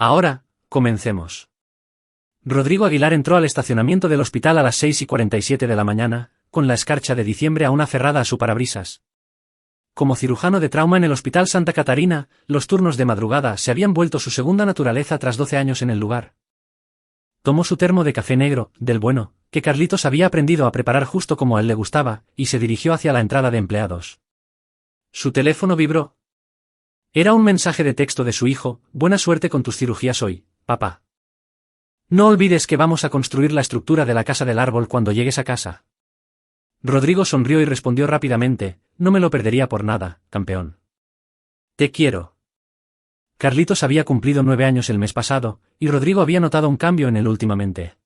Ahora, comencemos. Rodrigo Aguilar entró al estacionamiento del hospital a las 6:47 de la mañana, con la escarcha de diciembre aún aferrada a su parabrisas. Como cirujano de trauma en el Hospital Santa Catarina, los turnos de madrugada se habían vuelto su segunda naturaleza tras 12 años en el lugar. Tomó su termo de café negro, del bueno, que Carlitos había aprendido a preparar justo como a él le gustaba, y se dirigió hacia la entrada de empleados. Su teléfono vibró. Era un mensaje de texto de su hijo: buena suerte con tus cirugías hoy, papá. No olvides que vamos a construir la estructura de la casa del árbol cuando llegues a casa. Rodrigo sonrió y respondió rápidamente: no me lo perdería por nada, campeón. Te quiero. Carlitos había cumplido 9 años el mes pasado, y Rodrigo había notado un cambio en él últimamente.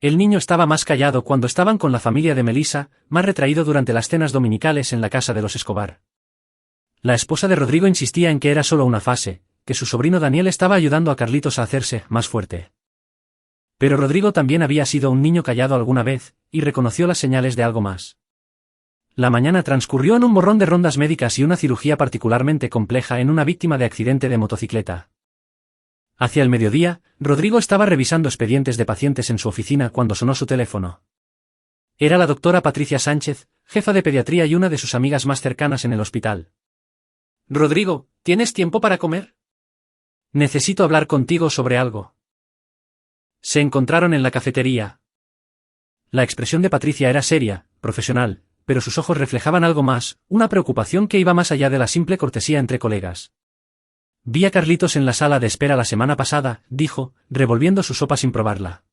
El niño estaba más callado cuando estaban con la familia de Melissa, más retraído durante las cenas dominicales en la casa de los Escobar. La esposa de Rodrigo insistía en que era solo una fase, que su sobrino Daniel estaba ayudando a Carlitos a hacerse más fuerte. Pero Rodrigo también había sido un niño callado alguna vez, y reconoció las señales de algo más. La mañana transcurrió en un borrón de rondas médicas y una cirugía particularmente compleja en una víctima de accidente de motocicleta. Hacia el mediodía, Rodrigo estaba revisando expedientes de pacientes en su oficina cuando sonó su teléfono. Era la doctora Patricia Sánchez, jefa de pediatría y una de sus amigas más cercanas en el hospital. Rodrigo, ¿tienes tiempo para comer? Necesito hablar contigo sobre algo. Se encontraron en la cafetería. La expresión de Patricia era seria, profesional, pero sus ojos reflejaban algo más, una preocupación que iba más allá de la simple cortesía entre colegas. Vi a Carlitos en la sala de espera la semana pasada, dijo, revolviendo su sopa sin probarla.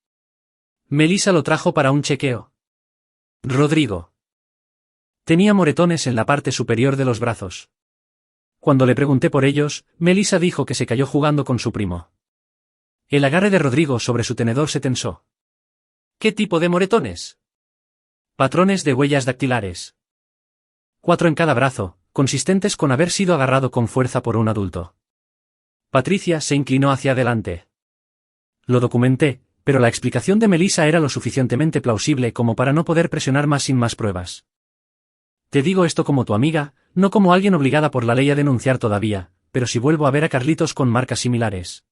Melissa lo trajo para un chequeo. Rodrigo. Tenía moretones en la parte superior de los brazos. Cuando le pregunté por ellos, Melissa dijo que se cayó jugando con su primo. El agarre de Rodrigo sobre su tenedor se tensó. ¿Qué tipo de moretones? Patrones de huellas dactilares. 4 en cada brazo, consistentes con haber sido agarrado con fuerza por un adulto. Patricia se inclinó hacia adelante. Lo documenté, pero la explicación de Melissa era lo suficientemente plausible como para no poder presionar más sin más pruebas. Te digo esto como tu amiga, no como alguien obligada por la ley a denunciar todavía, pero si vuelvo a ver a Carlitos con marcas similares.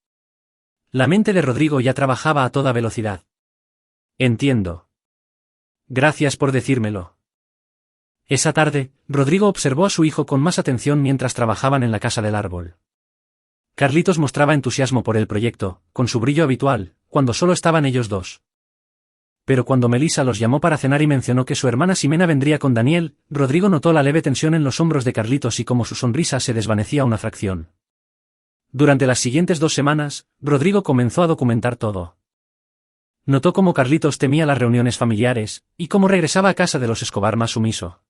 La mente de Rodrigo ya trabajaba a toda velocidad. Entiendo. Gracias por decírmelo. Esa tarde, Rodrigo observó a su hijo con más atención mientras trabajaban en la casa del árbol. Carlitos mostraba entusiasmo por el proyecto, con su brillo habitual, cuando solo estaban ellos dos. Pero cuando Melissa los llamó para cenar y mencionó que su hermana Ximena vendría con Daniel, Rodrigo notó la leve tensión en los hombros de Carlitos y cómo su sonrisa se desvanecía una fracción. Durante las siguientes 2 semanas, Rodrigo comenzó a documentar todo. Notó cómo Carlitos temía las reuniones familiares, y cómo regresaba a casa de los Escobar más sumiso.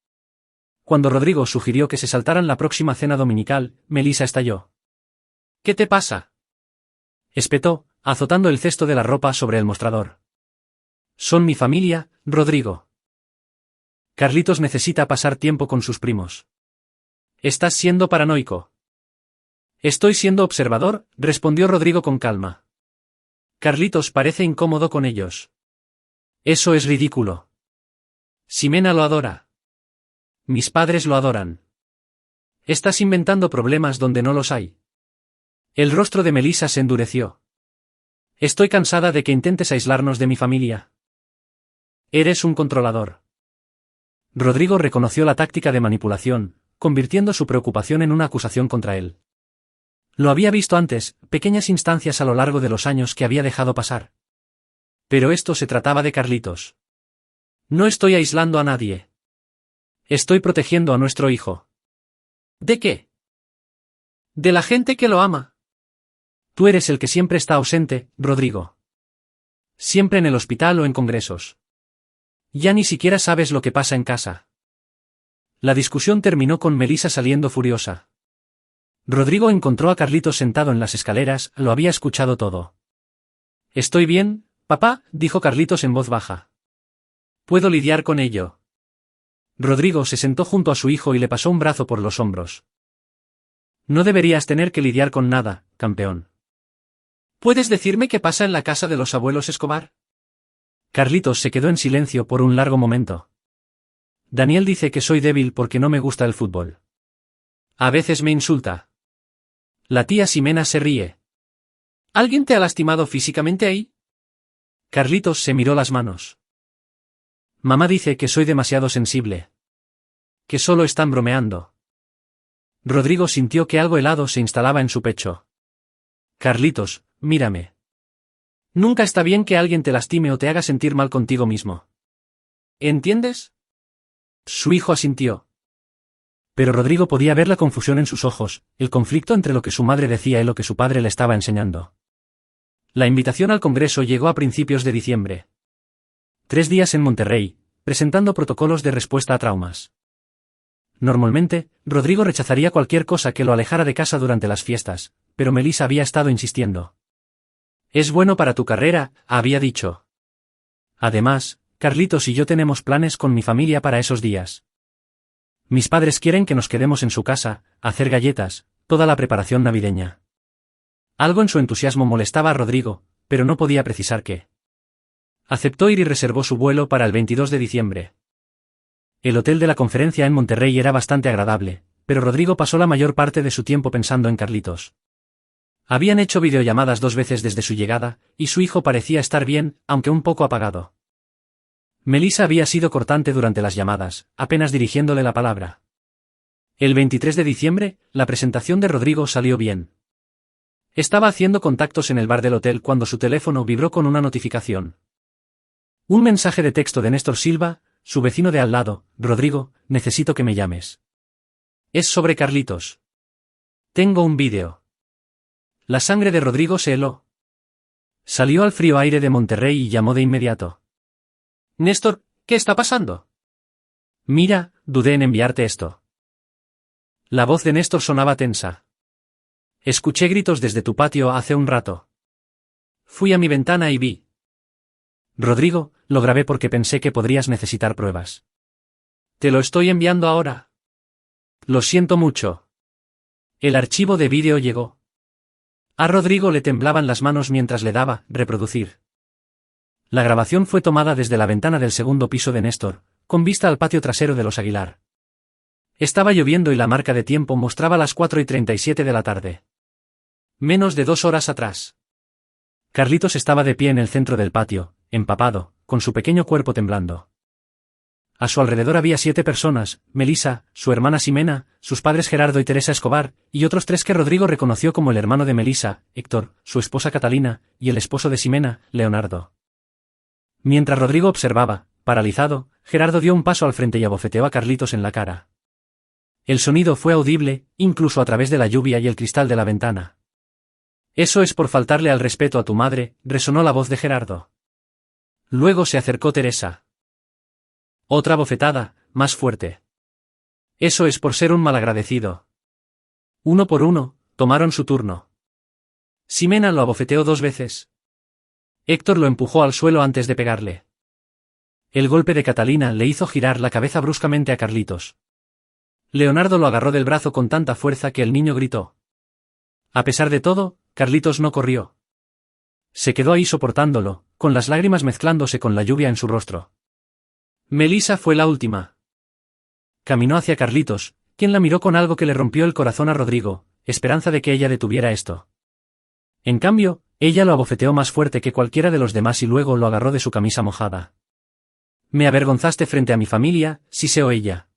Cuando Rodrigo sugirió que se saltaran la próxima cena dominical, Melissa estalló. ¿Qué te pasa? Espetó, azotando el cesto de la ropa sobre el mostrador. Son mi familia, Rodrigo. Carlitos necesita pasar tiempo con sus primos. Estás siendo paranoico. Estoy siendo observador, respondió Rodrigo con calma. Carlitos parece incómodo con ellos. Eso es ridículo. Ximena lo adora. Mis padres lo adoran. Estás inventando problemas donde no los hay. El rostro de Melissa se endureció. Estoy cansada de que intentes aislarnos de mi familia. Eres un controlador. Rodrigo reconoció la táctica de manipulación, convirtiendo su preocupación en una acusación contra él. Lo había visto antes, pequeñas instancias a lo largo de los años que había dejado pasar. Pero esto se trataba de Carlitos. No estoy aislando a nadie. Estoy protegiendo a nuestro hijo. ¿De qué? De la gente que lo ama. Tú eres el que siempre está ausente, Rodrigo. Siempre en el hospital o en congresos. Ya ni siquiera sabes lo que pasa en casa. La discusión terminó con Melissa saliendo furiosa. Rodrigo encontró a Carlitos sentado en las escaleras, lo había escuchado todo. Estoy bien, papá, dijo Carlitos en voz baja. Puedo lidiar con ello. Rodrigo se sentó junto a su hijo y le pasó un brazo por los hombros. No deberías tener que lidiar con nada, campeón. ¿Puedes decirme qué pasa en la casa de los abuelos Escobar? Carlitos se quedó en silencio por un largo momento. Daniel dice que soy débil porque no me gusta el fútbol. A veces me insulta. La tía Ximena se ríe. ¿Alguien te ha lastimado físicamente ahí? Carlitos se miró las manos. Mamá dice que soy demasiado sensible. Que solo están bromeando. Rodrigo sintió que algo helado se instalaba en su pecho. Carlitos, mírame. Nunca está bien que alguien te lastime o te haga sentir mal contigo mismo. ¿Entiendes? Su hijo asintió. Pero Rodrigo podía ver la confusión en sus ojos, el conflicto entre lo que su madre decía y lo que su padre le estaba enseñando. La invitación al Congreso llegó a principios de diciembre. 3 días en Monterrey, presentando protocolos de respuesta a traumas. Normalmente, Rodrigo rechazaría cualquier cosa que lo alejara de casa durante las fiestas, pero Melissa había estado insistiendo. Es bueno para tu carrera, había dicho. Además, Carlitos y yo tenemos planes con mi familia para esos días. Mis padres quieren que nos quedemos en su casa, hacer galletas, toda la preparación navideña. Algo en su entusiasmo molestaba a Rodrigo, pero no podía precisar qué. Aceptó ir y reservó su vuelo para el 22 de diciembre. El hotel de la conferencia en Monterrey era bastante agradable, pero Rodrigo pasó la mayor parte de su tiempo pensando en Carlitos. Habían hecho videollamadas 2 veces desde su llegada, y su hijo parecía estar bien, aunque un poco apagado. Melissa había sido cortante durante las llamadas, apenas dirigiéndole la palabra. El 23 de diciembre, la presentación de Rodrigo salió bien. Estaba haciendo contactos en el bar del hotel cuando su teléfono vibró con una notificación. Un mensaje de texto de Néstor Silva, su vecino de al lado. Rodrigo, necesito que me llames. Es sobre Carlitos. Tengo un vídeo. La sangre de Rodrigo se heló. Salió al frío aire de Monterrey y llamó de inmediato. Néstor, ¿qué está pasando? Mira, dudé en enviarte esto. La voz de Néstor sonaba tensa. Escuché gritos desde tu patio hace un rato. Fui a mi ventana y vi. Rodrigo, lo grabé porque pensé que podrías necesitar pruebas. Te lo estoy enviando ahora. Lo siento mucho. El archivo de vídeo llegó. A Rodrigo le temblaban las manos mientras le daba reproducir. La grabación fue tomada desde la ventana del segundo piso de Néstor, con vista al patio trasero de los Aguilar. Estaba lloviendo y la marca de tiempo mostraba las 4:37 de la tarde. Menos de 2 horas atrás. Carlitos estaba de pie en el centro del patio, empapado, con su pequeño cuerpo temblando. A su alrededor había 7 personas, Melissa, su hermana Ximena, sus padres Gerardo y Teresa Escobar, y otros 3 que Rodrigo reconoció como el hermano de Melissa, Héctor, su esposa Catalina, y el esposo de Ximena, Leonardo. Mientras Rodrigo observaba, paralizado, Gerardo dio un paso al frente y abofeteó a Carlitos en la cara. El sonido fue audible, incluso a través de la lluvia y el cristal de la ventana. Eso es por faltarle al respeto a tu madre, resonó la voz de Gerardo. Luego se acercó Teresa. Otra bofetada, más fuerte. Eso es por ser un malagradecido. Uno por uno, tomaron su turno. Ximena lo abofeteó 2 veces. Héctor lo empujó al suelo antes de pegarle. El golpe de Catalina le hizo girar la cabeza bruscamente a Carlitos. Leonardo lo agarró del brazo con tanta fuerza que el niño gritó. A pesar de todo, Carlitos no corrió. Se quedó ahí soportándolo, con las lágrimas mezclándose con la lluvia en su rostro. Melissa fue la última. Caminó hacia Carlitos, quien la miró con algo que le rompió el corazón a Rodrigo, esperanza de que ella detuviera esto. En cambio, ella lo abofeteó más fuerte que cualquiera de los demás y luego lo agarró de su camisa mojada. Me avergonzaste frente a mi familia, siseó ella.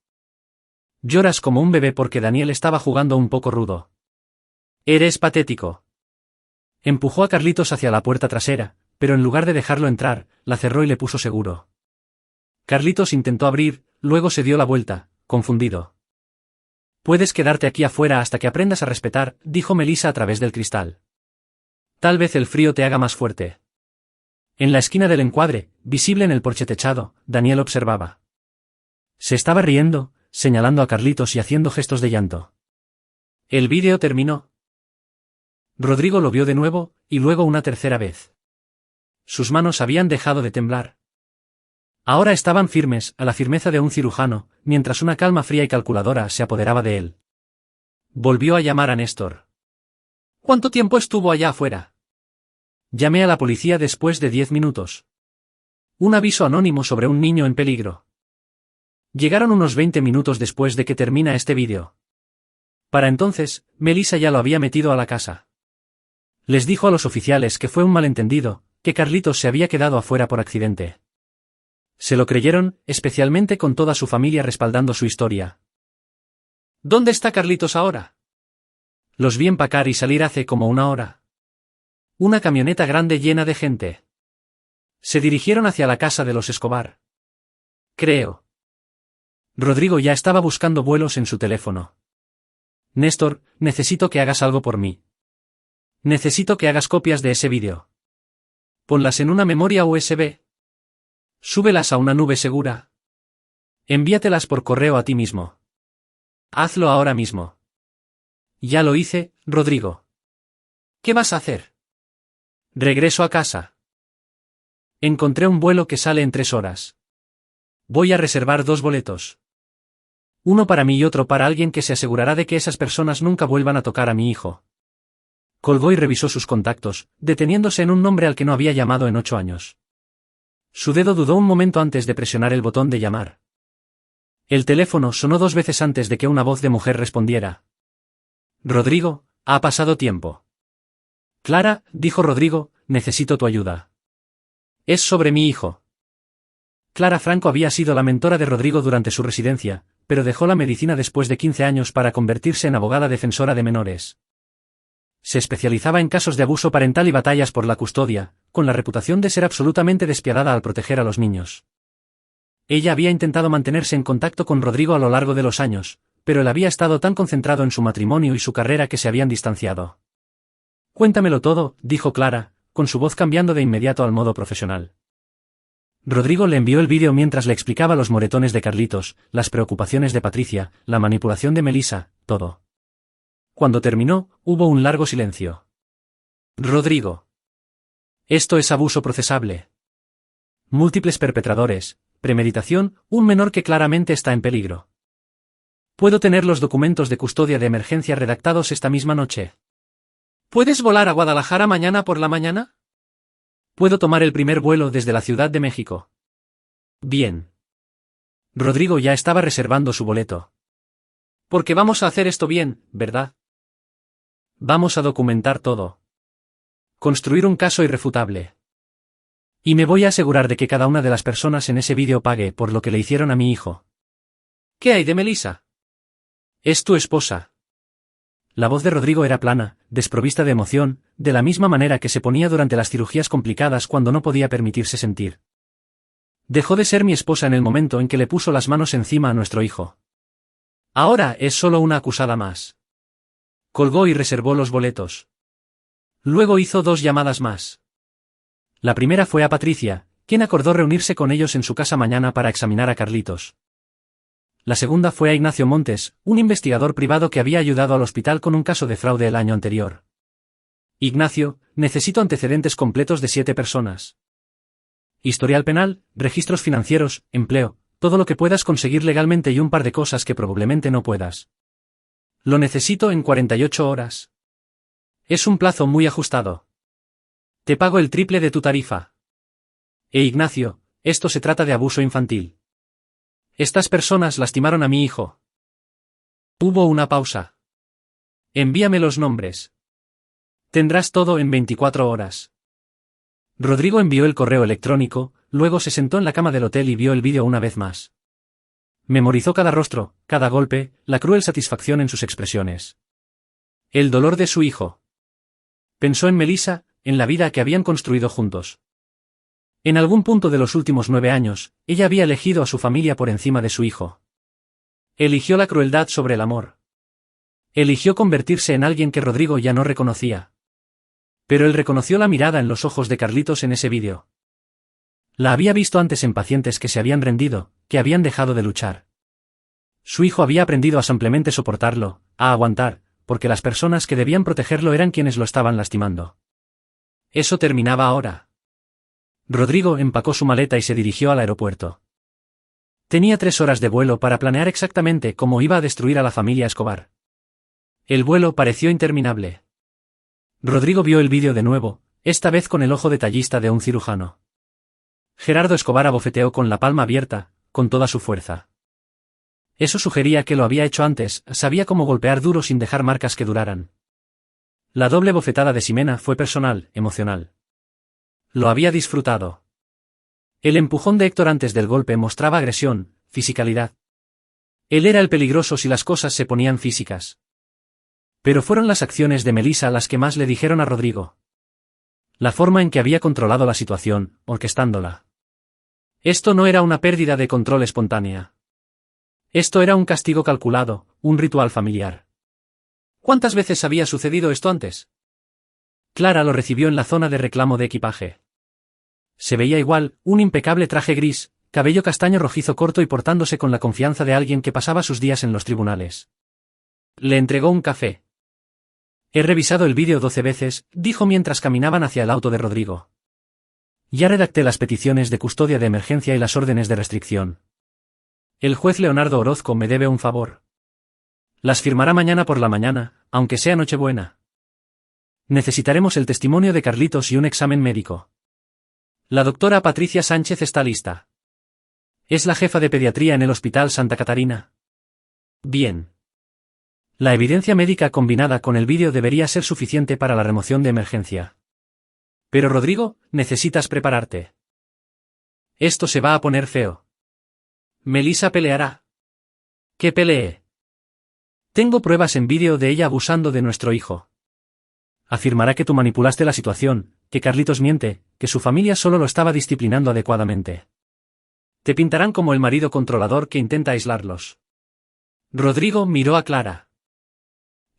Lloras como un bebé porque Daniel estaba jugando un poco rudo. Eres patético. Empujó a Carlitos hacia la puerta trasera, pero en lugar de dejarlo entrar, la cerró y le puso seguro. Carlitos intentó abrir, luego se dio la vuelta, confundido. Puedes quedarte aquí afuera hasta que aprendas a respetar, dijo Melissa a través del cristal. Tal vez el frío te haga más fuerte. En la esquina del encuadre, visible en el porche techado, Daniel observaba. Se estaba riendo, señalando a Carlitos y haciendo gestos de llanto. El vídeo terminó. Rodrigo lo vio de nuevo, y luego una tercera vez. Sus manos habían dejado de temblar. Ahora estaban firmes, a la firmeza de un cirujano, mientras una calma fría y calculadora se apoderaba de él. Volvió a llamar a Néstor. ¿Cuánto tiempo estuvo allá afuera? Llamé a la policía después de 10 minutos. Un aviso anónimo sobre un niño en peligro. Llegaron unos 20 minutos después de que termina este vídeo. Para entonces, Melissa ya lo había metido a la casa. Les dijo a los oficiales que fue un malentendido, que Carlitos se había quedado afuera por accidente. Se lo creyeron, especialmente con toda su familia respaldando su historia. ¿Dónde está Carlitos ahora? Los vi empacar y salir hace como una hora. Una camioneta grande llena de gente. Se dirigieron hacia la casa de los Escobar. Creo. Rodrigo ya estaba buscando vuelos en su teléfono. Néstor, necesito que hagas algo por mí. Necesito que hagas copias de ese vídeo. Ponlas en una memoria USB. Súbelas a una nube segura. Envíatelas por correo a ti mismo. Hazlo ahora mismo. Ya lo hice, Rodrigo. ¿Qué vas a hacer? Regreso a casa. Encontré un vuelo que sale en 3 horas. Voy a reservar 2 boletos. Uno para mí y otro para alguien que se asegurará de que esas personas nunca vuelvan a tocar a mi hijo. Colgó y revisó sus contactos, deteniéndose en un nombre al que no había llamado en 8 años. Su dedo dudó un momento antes de presionar el botón de llamar. El teléfono sonó 2 veces antes de que una voz de mujer respondiera. Rodrigo, ha pasado tiempo. Clara, dijo Rodrigo, necesito tu ayuda. Es sobre mi hijo. Clara Franco había sido la mentora de Rodrigo durante su residencia, pero dejó la medicina después de 15 años para convertirse en abogada defensora de menores. Se especializaba en casos de abuso parental y batallas por la custodia, con la reputación de ser absolutamente despiadada al proteger a los niños. Ella había intentado mantenerse en contacto con Rodrigo a lo largo de los años, pero él había estado tan concentrado en su matrimonio y su carrera que se habían distanciado. Cuéntamelo todo, dijo Clara, con su voz cambiando de inmediato al modo profesional. Rodrigo le envió el vídeo mientras le explicaba los moretones de Carlitos, las preocupaciones de Patricia, la manipulación de Melissa, todo. Cuando terminó, hubo un largo silencio. Rodrigo. Esto es abuso procesable. Múltiples perpetradores, premeditación, un menor que claramente está en peligro. ¿Puedo tener los documentos de custodia de emergencia redactados esta misma noche? ¿Puedes volar a Guadalajara mañana por la mañana? Puedo tomar el primer vuelo desde la Ciudad de México. Bien. Rodrigo ya estaba reservando su boleto. Porque vamos a hacer esto bien, ¿verdad? Vamos a documentar todo. Construir un caso irrefutable. Y me voy a asegurar de que cada una de las personas en ese vídeo pague por lo que le hicieron a mi hijo. ¿Qué hay de Melissa? Es tu esposa. La voz de Rodrigo era plana, desprovista de emoción, de la misma manera que se ponía durante las cirugías complicadas cuando no podía permitirse sentir. Dejó de ser mi esposa en el momento en que le puso las manos encima a nuestro hijo. Ahora es solo una acusada más. Colgó y reservó los boletos. Luego hizo 2 llamadas más. La primera fue a Patricia, quien acordó reunirse con ellos en su casa mañana para examinar a Carlitos. La segunda fue a Ignacio Montes, un investigador privado que había ayudado al hospital con un caso de fraude el año anterior. Ignacio, necesito antecedentes completos de 7 personas. Historial penal, registros financieros, empleo, todo lo que puedas conseguir legalmente y un par de cosas que probablemente no puedas. Lo necesito en 48 horas. Es un plazo muy ajustado. Te pago el triple de tu tarifa. Ignacio, esto se trata de abuso infantil. Estas personas lastimaron a mi hijo. Hubo una pausa. Envíame los nombres. Tendrás todo en 24 horas. Rodrigo envió el correo electrónico, luego se sentó en la cama del hotel y vio el vídeo una vez más. Memorizó cada rostro, cada golpe, la cruel satisfacción en sus expresiones. El dolor de su hijo. Pensó en Melissa, en la vida que habían construido juntos. En algún punto de los últimos 9 años, ella había elegido a su familia por encima de su hijo. Eligió la crueldad sobre el amor. Eligió convertirse en alguien que Rodrigo ya no reconocía. Pero él reconoció la mirada en los ojos de Carlitos en ese vídeo. La había visto antes en pacientes que se habían rendido, que habían dejado de luchar. Su hijo había aprendido a simplemente soportarlo, a aguantar, porque las personas que debían protegerlo eran quienes lo estaban lastimando. Eso terminaba ahora. Rodrigo empacó su maleta y se dirigió al aeropuerto. Tenía 3 horas de vuelo para planear exactamente cómo iba a destruir a la familia Escobar. El vuelo pareció interminable. Rodrigo vio el vídeo de nuevo, esta vez con el ojo detallista de un cirujano. Gerardo Escobar abofeteó con la palma abierta, con toda su fuerza. Eso sugería que lo había hecho antes, sabía cómo golpear duro sin dejar marcas que duraran. La doble bofetada de Ximena fue personal, emocional. Lo había disfrutado. El empujón de Héctor antes del golpe mostraba agresión, fisicalidad. Él era el peligroso si las cosas se ponían físicas. Pero fueron las acciones de Melissa las que más le dijeron a Rodrigo. La forma en que había controlado la situación, orquestándola. Esto no era una pérdida de control espontánea. Esto era un castigo calculado, un ritual familiar. ¿Cuántas veces había sucedido esto antes? Clara lo recibió en la zona de reclamo de equipaje. Se veía igual, un impecable traje gris, cabello castaño rojizo corto y portándose con la confianza de alguien que pasaba sus días en los tribunales. Le entregó un café. He revisado el vídeo 12 veces, dijo mientras caminaban hacia el auto de Rodrigo. Ya redacté las peticiones de custodia de emergencia y las órdenes de restricción. El juez Leonardo Orozco me debe un favor. Las firmará mañana por la mañana, aunque sea Nochebuena. Necesitaremos el testimonio de Carlitos y un examen médico. La doctora Patricia Sánchez está lista. Es la jefa de pediatría en el Hospital Santa Catarina. Bien. La evidencia médica combinada con el vídeo debería ser suficiente para la remoción de emergencia. Pero Rodrigo, necesitas prepararte. Esto se va a poner feo. Melissa peleará. ¿Qué pelee? Tengo pruebas en vídeo de ella abusando de nuestro hijo. Afirmará que tú manipulaste la situación, que Carlitos miente, que su familia solo lo estaba disciplinando adecuadamente. Te pintarán como el marido controlador que intenta aislarlos. Rodrigo miró a Clara.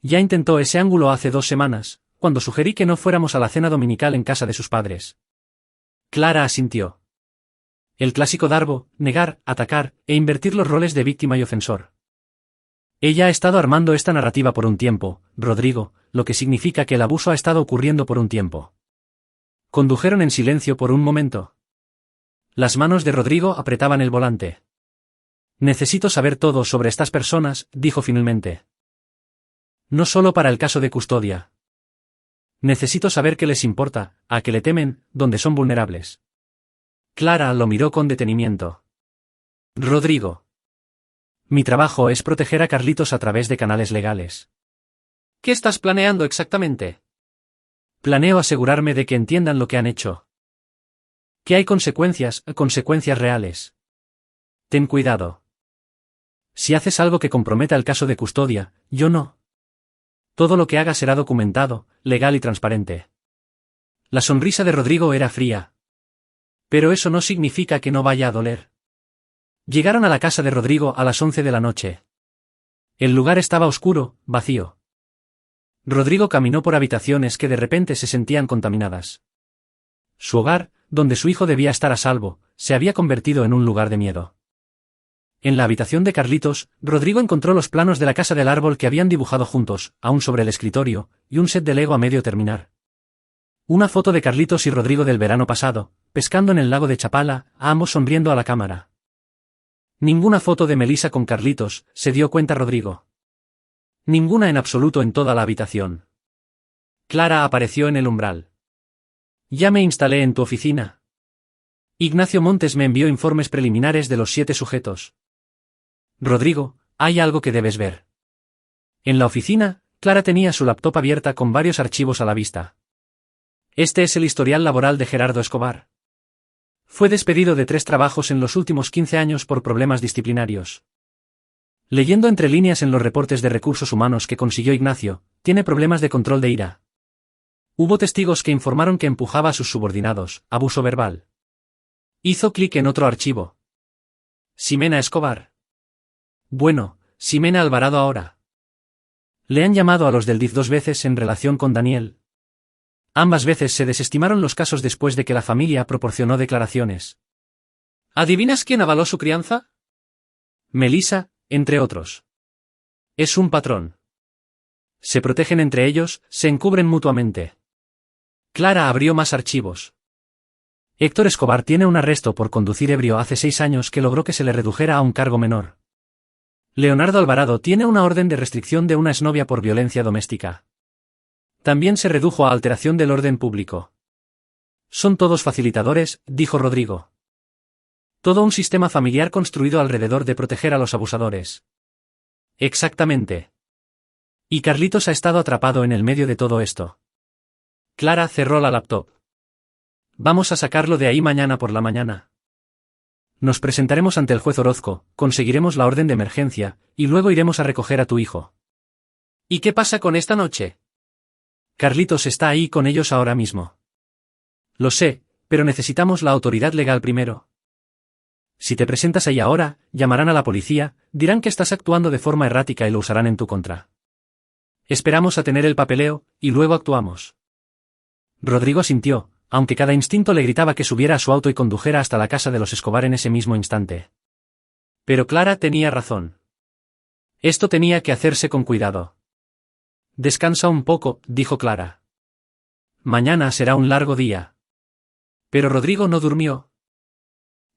Ya intentó ese ángulo hace 2 semanas, cuando sugerí que no fuéramos a la cena dominical en casa de sus padres. Clara asintió. El clásico Darbo, negar, atacar, e invertir los roles de víctima y ofensor. Ella ha estado armando esta narrativa por un tiempo, Rodrigo, lo que significa que el abuso ha estado ocurriendo por un tiempo. Condujeron en silencio por un momento. Las manos de Rodrigo apretaban el volante. Necesito saber todo sobre estas personas, dijo finalmente. No solo para el caso de custodia. Necesito saber qué les importa, a qué le temen, dónde son vulnerables. Clara lo miró con detenimiento. Rodrigo. Mi trabajo es proteger a Carlitos a través de canales legales. ¿Qué estás planeando exactamente? Planeo asegurarme de que entiendan lo que han hecho. Que hay consecuencias reales. Ten cuidado. Si haces algo que comprometa el caso de custodia, yo no. Todo lo que haga será documentado, legal y transparente. La sonrisa de Rodrigo era fría. Pero eso no significa que no vaya a doler. Llegaron a la casa de Rodrigo a las 11 de la noche. El lugar estaba oscuro, vacío. Rodrigo caminó por habitaciones que de repente se sentían contaminadas. Su hogar, donde su hijo debía estar a salvo, se había convertido en un lugar de miedo. En la habitación de Carlitos, Rodrigo encontró los planos de la casa del árbol que habían dibujado juntos, aún sobre el escritorio, y un set de Lego a medio terminar. Una foto de Carlitos y Rodrigo del verano pasado, pescando en el lago de Chapala, ambos sonriendo a la cámara. Ninguna foto de Melissa con Carlitos, se dio cuenta Rodrigo. Ninguna en absoluto en toda la habitación. Clara apareció en el umbral. Ya me instalé en tu oficina. Ignacio Montes me envió informes preliminares de los 7 sujetos. Rodrigo, hay algo que debes ver. En la oficina, Clara tenía su laptop abierta con varios archivos a la vista. Este es el historial laboral de Gerardo Escobar. Fue despedido de 3 trabajos en los últimos 15 años por problemas disciplinarios. Leyendo entre líneas en los reportes de recursos humanos que consiguió Ignacio, tiene problemas de control de ira. Hubo testigos que informaron que empujaba a sus subordinados, abuso verbal. Hizo clic en otro archivo. Ximena Escobar. Bueno, Ximena Alvarado ahora. Le han llamado a los del DIF 2 veces en relación con Daniel. Ambas veces se desestimaron los casos después de que la familia proporcionó declaraciones. ¿Adivinas quién avaló su crianza? Melissa, entre otros. Es un patrón. Se protegen entre ellos, se encubren mutuamente. Clara abrió más archivos. Héctor Escobar tiene un arresto por conducir ebrio hace 6 años que logró que se le redujera a un cargo menor. Leonardo Alvarado tiene una orden de restricción de una exnovia por violencia doméstica. También se redujo a alteración del orden público. Son todos facilitadores, dijo Rodrigo. Todo un sistema familiar construido alrededor de proteger a los abusadores. Exactamente. Y Carlitos ha estado atrapado en el medio de todo esto. Clara cerró la laptop. Vamos a sacarlo de ahí mañana por la mañana. Nos presentaremos ante el juez Orozco, conseguiremos la orden de emergencia, y luego iremos a recoger a tu hijo. ¿Y qué pasa con esta noche? Carlitos está ahí con ellos ahora mismo. Lo sé, pero necesitamos la autoridad legal primero. Si te presentas ahí ahora, llamarán a la policía, dirán que estás actuando de forma errática y lo usarán en tu contra. Esperamos a tener el papeleo, y luego actuamos. Rodrigo asintió, aunque cada instinto le gritaba que subiera a su auto y condujera hasta la casa de los Escobar en ese mismo instante. Pero Clara tenía razón. Esto tenía que hacerse con cuidado. Descansa un poco, dijo Clara. Mañana será un largo día. Pero Rodrigo no durmió.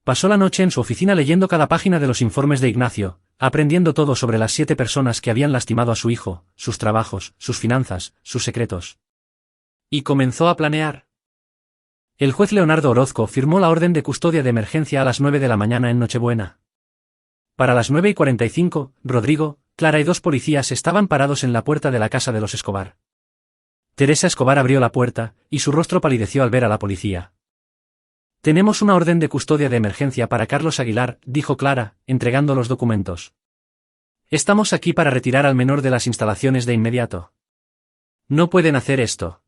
Pasó la noche en su oficina leyendo cada página de los informes de Ignacio, aprendiendo todo sobre las 7 personas que habían lastimado a su hijo, sus trabajos, sus finanzas, sus secretos. Y comenzó a planear. El juez Leonardo Orozco firmó la orden de custodia de emergencia a las 9 de la mañana en Nochebuena. Para las 9:45, Rodrigo, Clara y 2 policías estaban parados en la puerta de la casa de los Escobar. Teresa Escobar abrió la puerta, y su rostro palideció al ver a la policía. Tenemos una orden de custodia de emergencia para Carlos Aguilar, dijo Clara, entregando los documentos. Estamos aquí para retirar al menor de las instalaciones de inmediato. No pueden hacer esto.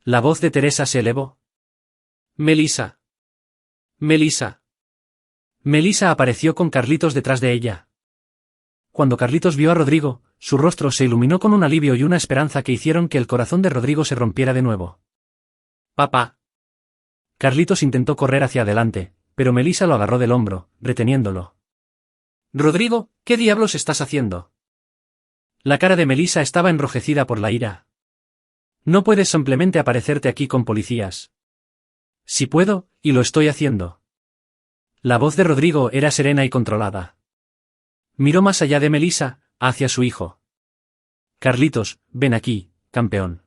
La voz de Teresa se elevó. Melissa. Melissa. Melissa apareció con Carlitos detrás de ella. Cuando Carlitos vio a Rodrigo, su rostro se iluminó con un alivio y una esperanza que hicieron que el corazón de Rodrigo se rompiera de nuevo. Papá. Carlitos intentó correr hacia adelante, pero Melissa lo agarró del hombro, reteniéndolo. Rodrigo, ¿qué diablos estás haciendo? La cara de Melissa estaba enrojecida por la ira. No puedes simplemente aparecerte aquí con policías. Si puedo, y lo estoy haciendo. La voz de Rodrigo era serena y controlada. Miró más allá de Melissa, hacia su hijo. Carlitos, ven aquí, campeón.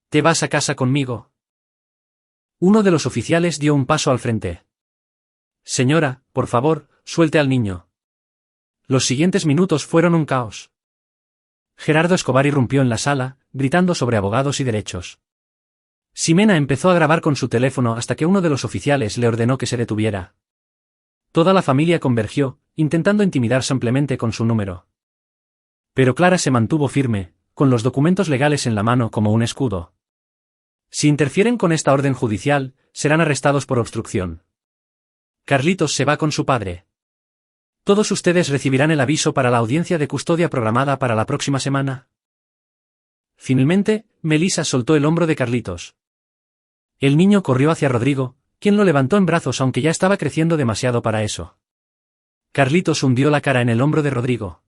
¿Te vas a casa conmigo? Uno de los oficiales dio un paso al frente. Señora, por favor, suelte al niño. Los siguientes minutos fueron un caos. Gerardo Escobar irrumpió en la sala, gritando sobre abogados y derechos. Ximena empezó a grabar con su teléfono hasta que uno de los oficiales le ordenó que se detuviera. Toda la familia convergió, intentando intimidar simplemente con su número. Pero Clara se mantuvo firme, con los documentos legales en la mano como un escudo. Si interfieren con esta orden judicial, serán arrestados por obstrucción. Carlitos se va con su padre. Todos ustedes recibirán el aviso para la audiencia de custodia programada para la próxima semana. Finalmente, Melissa soltó el hombro de Carlitos. El niño corrió hacia Rodrigo, quien lo levantó en brazos aunque ya estaba creciendo demasiado para eso. Carlitos hundió la cara en el hombro de Rodrigo.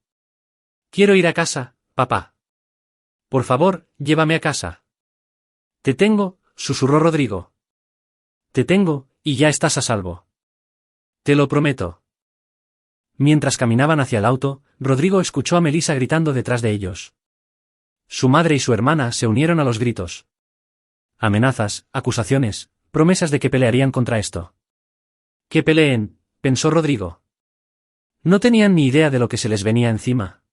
Quiero ir a casa, papá. Por favor, llévame a casa. Te tengo, susurró Rodrigo. Te tengo, y ya estás a salvo. Te lo prometo. Mientras caminaban hacia el auto, Rodrigo escuchó a Melissa gritando detrás de ellos. Su madre y su hermana se unieron a los gritos. Amenazas, acusaciones, promesas de que pelearían contra esto. Que peleen, pensó Rodrigo. No tenían ni idea de lo que se les venía encima.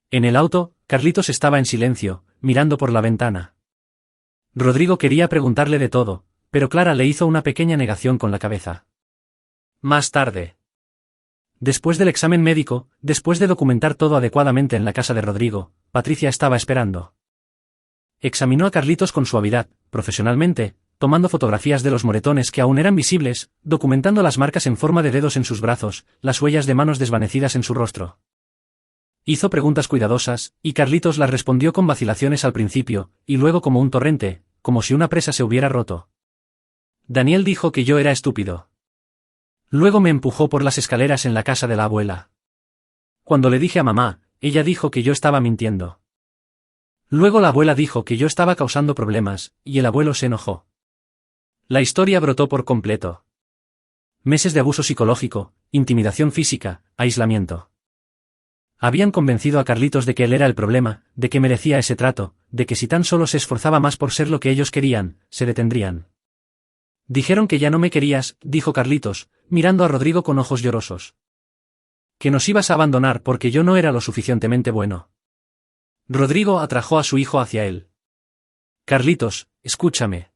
En el auto, Carlitos estaba en silencio, mirando por la ventana. Rodrigo quería preguntarle de todo, pero Clara le hizo una pequeña negación con la cabeza. Más tarde. Después del examen médico, después de documentar todo adecuadamente en la casa de Rodrigo, Patricia estaba esperando. Examinó a Carlitos con suavidad, profesionalmente, tomando fotografías de los moretones que aún eran visibles, documentando las marcas en forma de dedos en sus brazos, las huellas de manos desvanecidas en su rostro. Hizo preguntas cuidadosas, y Carlitos las respondió con vacilaciones al principio, y luego como un torrente, como si una presa se hubiera roto. Daniel dijo que yo era estúpido. Luego me empujó por las escaleras en la casa de la abuela. Cuando le dije a mamá, ella dijo que yo estaba mintiendo. Luego la abuela dijo que yo estaba causando problemas, y el abuelo se enojó. La historia brotó por completo. Meses de abuso psicológico, intimidación física, aislamiento. Habían convencido a Carlitos de que él era el problema, de que merecía ese trato, de que si tan solo se esforzaba más por ser lo que ellos querían, se detendrían. Dijeron que ya no me querías, dijo Carlitos, mirando a Rodrigo con ojos llorosos. Que nos ibas a abandonar porque yo no era lo suficientemente bueno. Rodrigo atrajo a su hijo hacia él. Carlitos, escúchame.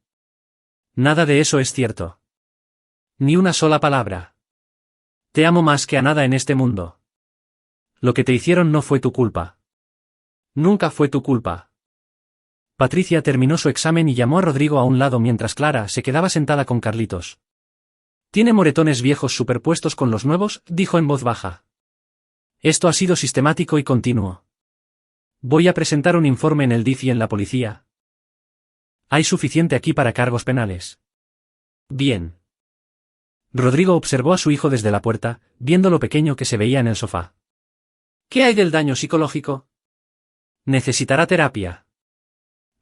Nada de eso es cierto. Ni una sola palabra. Te amo más que a nada en este mundo. Lo que te hicieron no fue tu culpa. Nunca fue tu culpa. Patricia terminó su examen y llamó a Rodrigo a un lado mientras Clara se quedaba sentada con Carlitos. Tiene moretones viejos superpuestos con los nuevos, dijo en voz baja. Esto ha sido sistemático y continuo. Voy a presentar un informe en el DIF y en la policía. Hay suficiente aquí para cargos penales. Bien. Rodrigo observó a su hijo desde la puerta, viendo lo pequeño que se veía en el sofá. ¿Qué hay del daño psicológico? Necesitará terapia.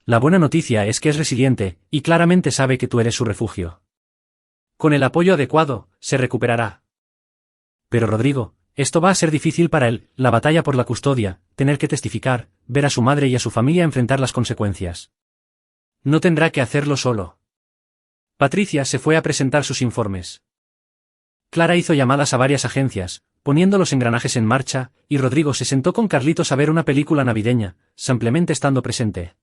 La buena noticia es que es resiliente, y claramente sabe que tú eres su refugio. Con el apoyo adecuado, se recuperará. Pero Rodrigo, esto va a ser difícil para él, la batalla por la custodia, tener que testificar, ver a su madre y a su familia enfrentar las consecuencias. No tendrá que hacerlo solo. Patricia se fue a presentar sus informes. Clara hizo llamadas a varias agencias, poniendo los engranajes en marcha, y Rodrigo se sentó con Carlitos a ver una película navideña, simplemente estando presente.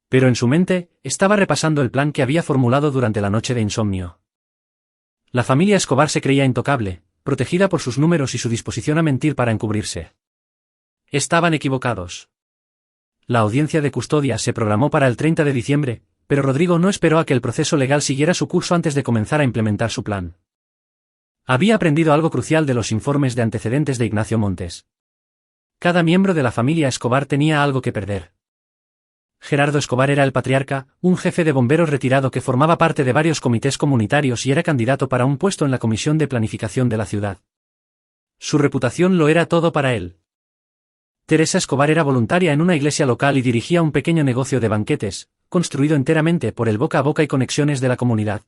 Pero en su mente, estaba repasando el plan que había formulado durante la noche de insomnio. La familia Escobar se creía intocable, protegida por sus números y su disposición a mentir para encubrirse. Estaban equivocados. La audiencia de custodia se programó para el 30 de diciembre, pero Rodrigo no esperó a que el proceso legal siguiera su curso antes de comenzar a implementar su plan. Había aprendido algo crucial de los informes de antecedentes de Ignacio Montes. Cada miembro de la familia Escobar tenía algo que perder. Gerardo Escobar era el patriarca, un jefe de bomberos retirado que formaba parte de varios comités comunitarios y era candidato para un puesto en la comisión de planificación de la ciudad. Su reputación lo era todo para él. Teresa Escobar era voluntaria en una iglesia local y dirigía un pequeño negocio de banquetes, construido enteramente por el boca a boca y conexiones de la comunidad.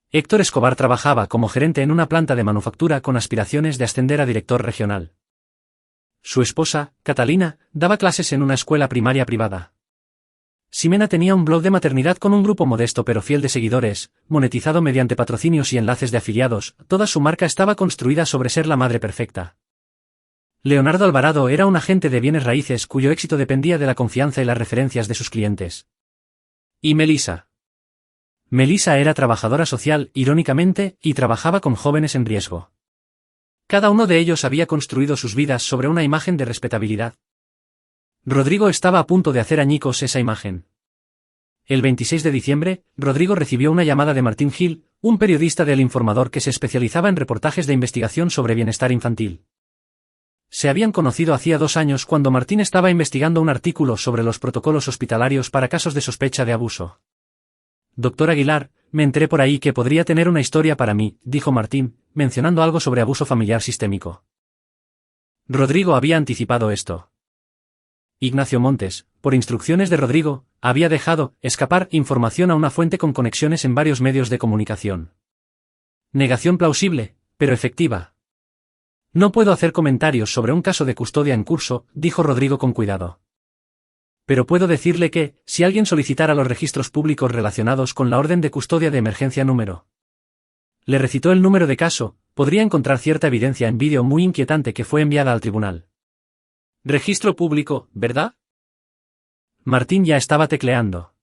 Héctor Escobar trabajaba como gerente en una planta de manufactura con aspiraciones de ascender a director regional. Su esposa, Catalina, daba clases en una escuela primaria privada. Ximena tenía un blog de maternidad con un grupo modesto pero fiel de seguidores, monetizado mediante patrocinios y enlaces de afiliados. Toda su marca estaba construida sobre ser la madre perfecta. Leonardo Alvarado era un agente de bienes raíces cuyo éxito dependía de la confianza y las referencias de sus clientes. Y Melissa. Melissa era trabajadora social, irónicamente, y trabajaba con jóvenes en riesgo. Cada uno de ellos había construido sus vidas sobre una imagen de respetabilidad. Rodrigo estaba a punto de hacer añicos esa imagen. El 26 de diciembre, Rodrigo recibió una llamada de Martín Gil, un periodista del Informador que se especializaba en reportajes de investigación sobre bienestar infantil. Se habían conocido hacía 2 años cuando Martín estaba investigando un artículo sobre los protocolos hospitalarios para casos de sospecha de abuso. Doctor Aguilar, me enteré por ahí que podría tener una historia para mí, dijo Martín, mencionando algo sobre abuso familiar sistémico. Rodrigo había anticipado esto. Ignacio Montes, por instrucciones de Rodrigo, había dejado escapar información a una fuente con conexiones en varios medios de comunicación. Negación plausible, pero efectiva. No puedo hacer comentarios sobre un caso de custodia en curso, dijo Rodrigo con cuidado. Pero puedo decirle que, si alguien solicitara los registros públicos relacionados con la orden de custodia de emergencia número. Le recitó el número de caso, podría encontrar cierta evidencia en vídeo muy inquietante que fue enviada al tribunal. Registro público, ¿verdad? Martín ya estaba tecleando.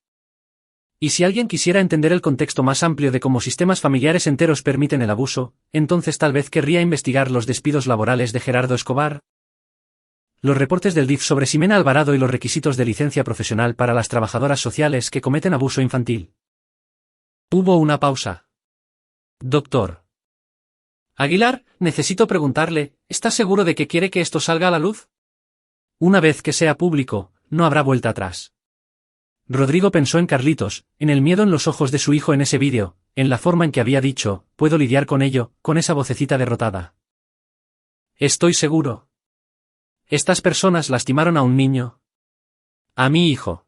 Y si alguien quisiera entender el contexto más amplio de cómo sistemas familiares enteros permiten el abuso, entonces tal vez querría investigar los despidos laborales de Gerardo Escobar. Los reportes del DIF sobre Ximena Alvarado y los requisitos de licencia profesional para las trabajadoras sociales que cometen abuso infantil. Hubo una pausa. Doctor Aguilar, necesito preguntarle, ¿está seguro de que quiere que esto salga a la luz? Una vez que sea público, no habrá vuelta atrás. Rodrigo pensó en Carlitos, en el miedo en los ojos de su hijo en ese vídeo, en la forma en que había dicho, puedo lidiar con ello, con esa vocecita derrotada. Estoy seguro. Estas personas lastimaron a un niño. A mi hijo.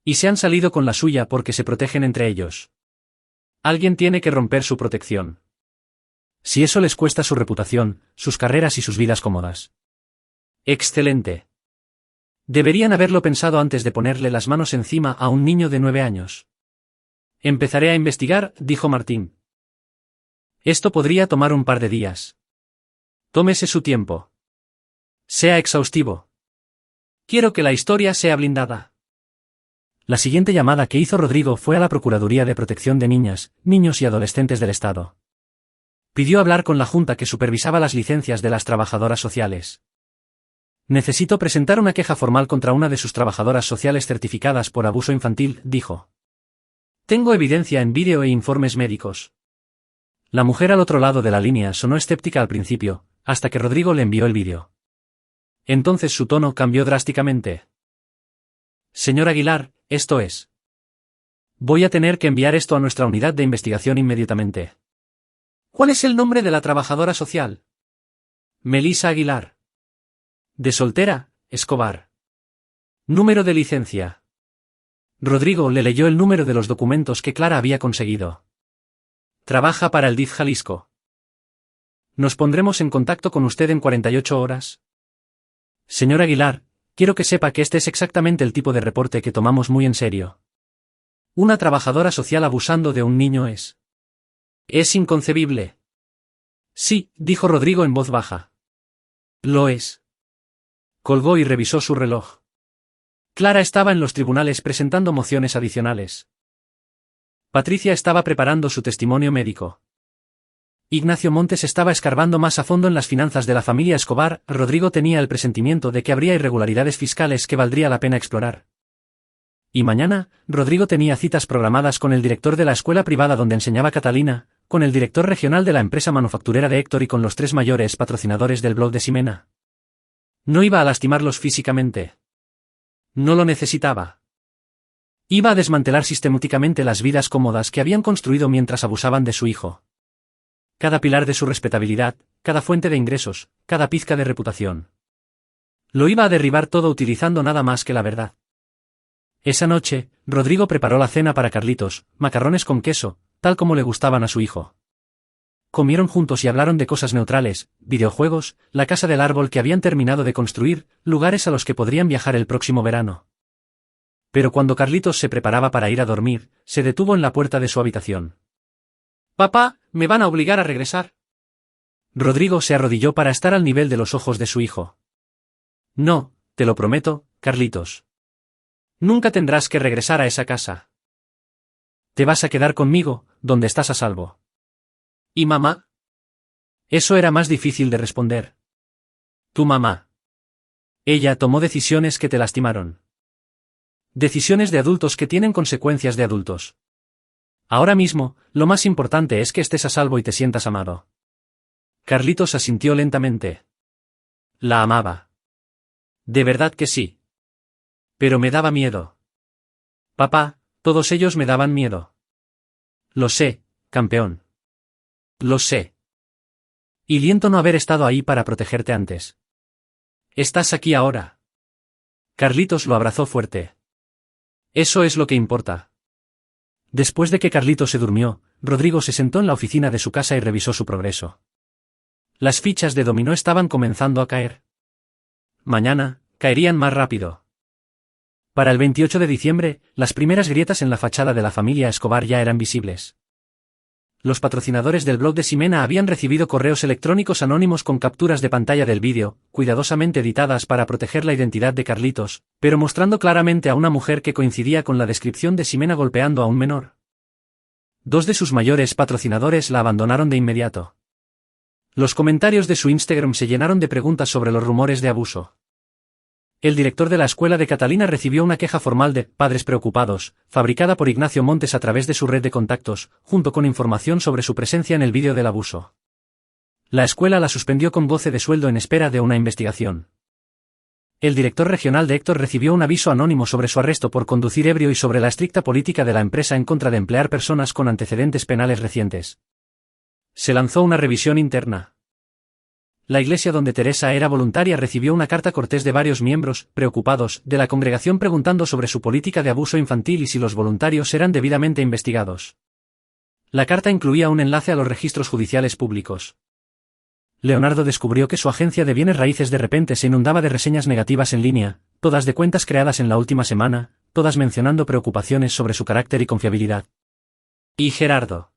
Y se han salido con la suya porque se protegen entre ellos. Alguien tiene que romper su protección. Si eso les cuesta su reputación, sus carreras y sus vidas cómodas. Excelente. Deberían haberlo pensado antes de ponerle las manos encima a un niño de 9 años. Empezaré a investigar, dijo Martín. Esto podría tomar un par de días. Tómese su tiempo. Sea exhaustivo. Quiero que la historia sea blindada. La siguiente llamada que hizo Rodrigo fue a la Procuraduría de Protección de Niñas, Niños y Adolescentes del Estado. Pidió hablar con la junta que supervisaba las licencias de las trabajadoras sociales. Necesito presentar una queja formal contra una de sus trabajadoras sociales certificadas por abuso infantil, dijo. Tengo evidencia en vídeo e informes médicos. La mujer al otro lado de la línea sonó escéptica al principio, hasta que Rodrigo le envió el vídeo. Entonces su tono cambió drásticamente. Señor Aguilar, esto es. Voy a tener que enviar esto a nuestra unidad de investigación inmediatamente. ¿Cuál es el nombre de la trabajadora social? Melissa Aguilar. De soltera, Escobar. Número de licencia. Rodrigo le leyó el número de los documentos que Clara había conseguido. Trabaja para el DIF Jalisco. Nos pondremos en contacto con usted en 48 horas. Señor Aguilar, quiero que sepa que este es exactamente el tipo de reporte que tomamos muy en serio. Una trabajadora social abusando de un niño es inconcebible. Sí, dijo Rodrigo en voz baja. Lo es. Colgó y revisó su reloj. Clara estaba en los tribunales presentando mociones adicionales. Patricia estaba preparando su testimonio médico. Ignacio Montes estaba escarbando más a fondo en las finanzas de la familia Escobar. Rodrigo tenía el presentimiento de que habría irregularidades fiscales que valdría la pena explorar. Y mañana, Rodrigo tenía citas programadas con el director de la escuela privada donde enseñaba Catalina, con el director regional de la empresa manufacturera de Héctor y con los 3 mayores patrocinadores del blog de Ximena. No iba a lastimarlos físicamente. No lo necesitaba. Iba a desmantelar sistemáticamente las vidas cómodas que habían construido mientras abusaban de su hijo. Cada pilar de su respetabilidad, cada fuente de ingresos, cada pizca de reputación. Lo iba a derribar todo utilizando nada más que la verdad. Esa noche, Rodrigo preparó la cena para Carlitos, macarrones con queso, tal como le gustaban a su hijo. Comieron juntos y hablaron de cosas neutrales, videojuegos, la casa del árbol que habían terminado de construir, lugares a los que podrían viajar el próximo verano. Pero cuando Carlitos se preparaba para ir a dormir, se detuvo en la puerta de su habitación. «Papá, me van a obligar a regresar». Rodrigo se arrodilló para estar al nivel de los ojos de su hijo. «No, te lo prometo, Carlitos. Nunca tendrás que regresar a esa casa. Te vas a quedar conmigo, donde estás a salvo». ¿Y mamá? Eso era más difícil de responder. Tu mamá. Ella tomó decisiones que te lastimaron. Decisiones de adultos que tienen consecuencias de adultos. Ahora mismo, lo más importante es que estés a salvo y te sientas amado. Carlitos asintió lentamente. La amaba. De verdad que sí. Pero me daba miedo. Papá, todos ellos me daban miedo. Lo sé, campeón. Lo sé. Y siento no haber estado ahí para protegerte antes. Estás aquí ahora. Carlitos lo abrazó fuerte. Eso es lo que importa. Después de que Carlitos se durmió, Rodrigo se sentó en la oficina de su casa y revisó su progreso. Las fichas de dominó estaban comenzando a caer. Mañana, caerían más rápido. Para el 28 de diciembre, las primeras grietas en la fachada de la familia Escobar ya eran visibles. Los patrocinadores del blog de Ximena habían recibido correos electrónicos anónimos con capturas de pantalla del vídeo, cuidadosamente editadas para proteger la identidad de Carlitos, pero mostrando claramente a una mujer que coincidía con la descripción de Ximena golpeando a un menor. 2 de sus mayores patrocinadores la abandonaron de inmediato. Los comentarios de su Instagram se llenaron de preguntas sobre los rumores de abuso. El director de la escuela de Catalina recibió una queja formal de «Padres Preocupados», fabricada por Ignacio Montes a través de su red de contactos, junto con información sobre su presencia en el vídeo del abuso. La escuela la suspendió con goce de sueldo en espera de una investigación. El director regional de Héctor recibió un aviso anónimo sobre su arresto por conducir ebrio y sobre la estricta política de la empresa en contra de emplear personas con antecedentes penales recientes. Se lanzó una revisión interna. La iglesia donde Teresa era voluntaria recibió una carta cortés de varios miembros, preocupados, de la congregación preguntando sobre su política de abuso infantil y si los voluntarios eran debidamente investigados. La carta incluía un enlace a los registros judiciales públicos. Leonardo descubrió que su agencia de bienes raíces de repente se inundaba de reseñas negativas en línea, todas de cuentas creadas en la última semana, todas mencionando preocupaciones sobre su carácter y confiabilidad. ¿Y Gerardo?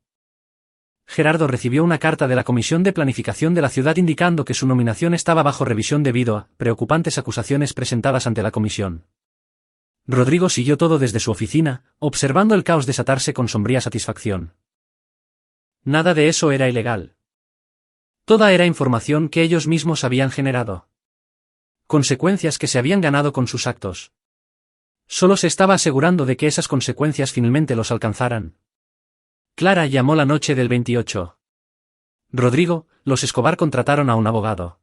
Gerardo recibió una carta de la Comisión de Planificación de la ciudad indicando que su nominación estaba bajo revisión debido a preocupantes acusaciones presentadas ante la comisión. Rodrigo siguió todo desde su oficina, observando el caos desatarse con sombría satisfacción. Nada de eso era ilegal. Toda era información que ellos mismos habían generado. Consecuencias que se habían ganado con sus actos. Solo se estaba asegurando de que esas consecuencias finalmente los alcanzaran. Clara llamó la noche del 28. Rodrigo, los Escobar contrataron a un abogado.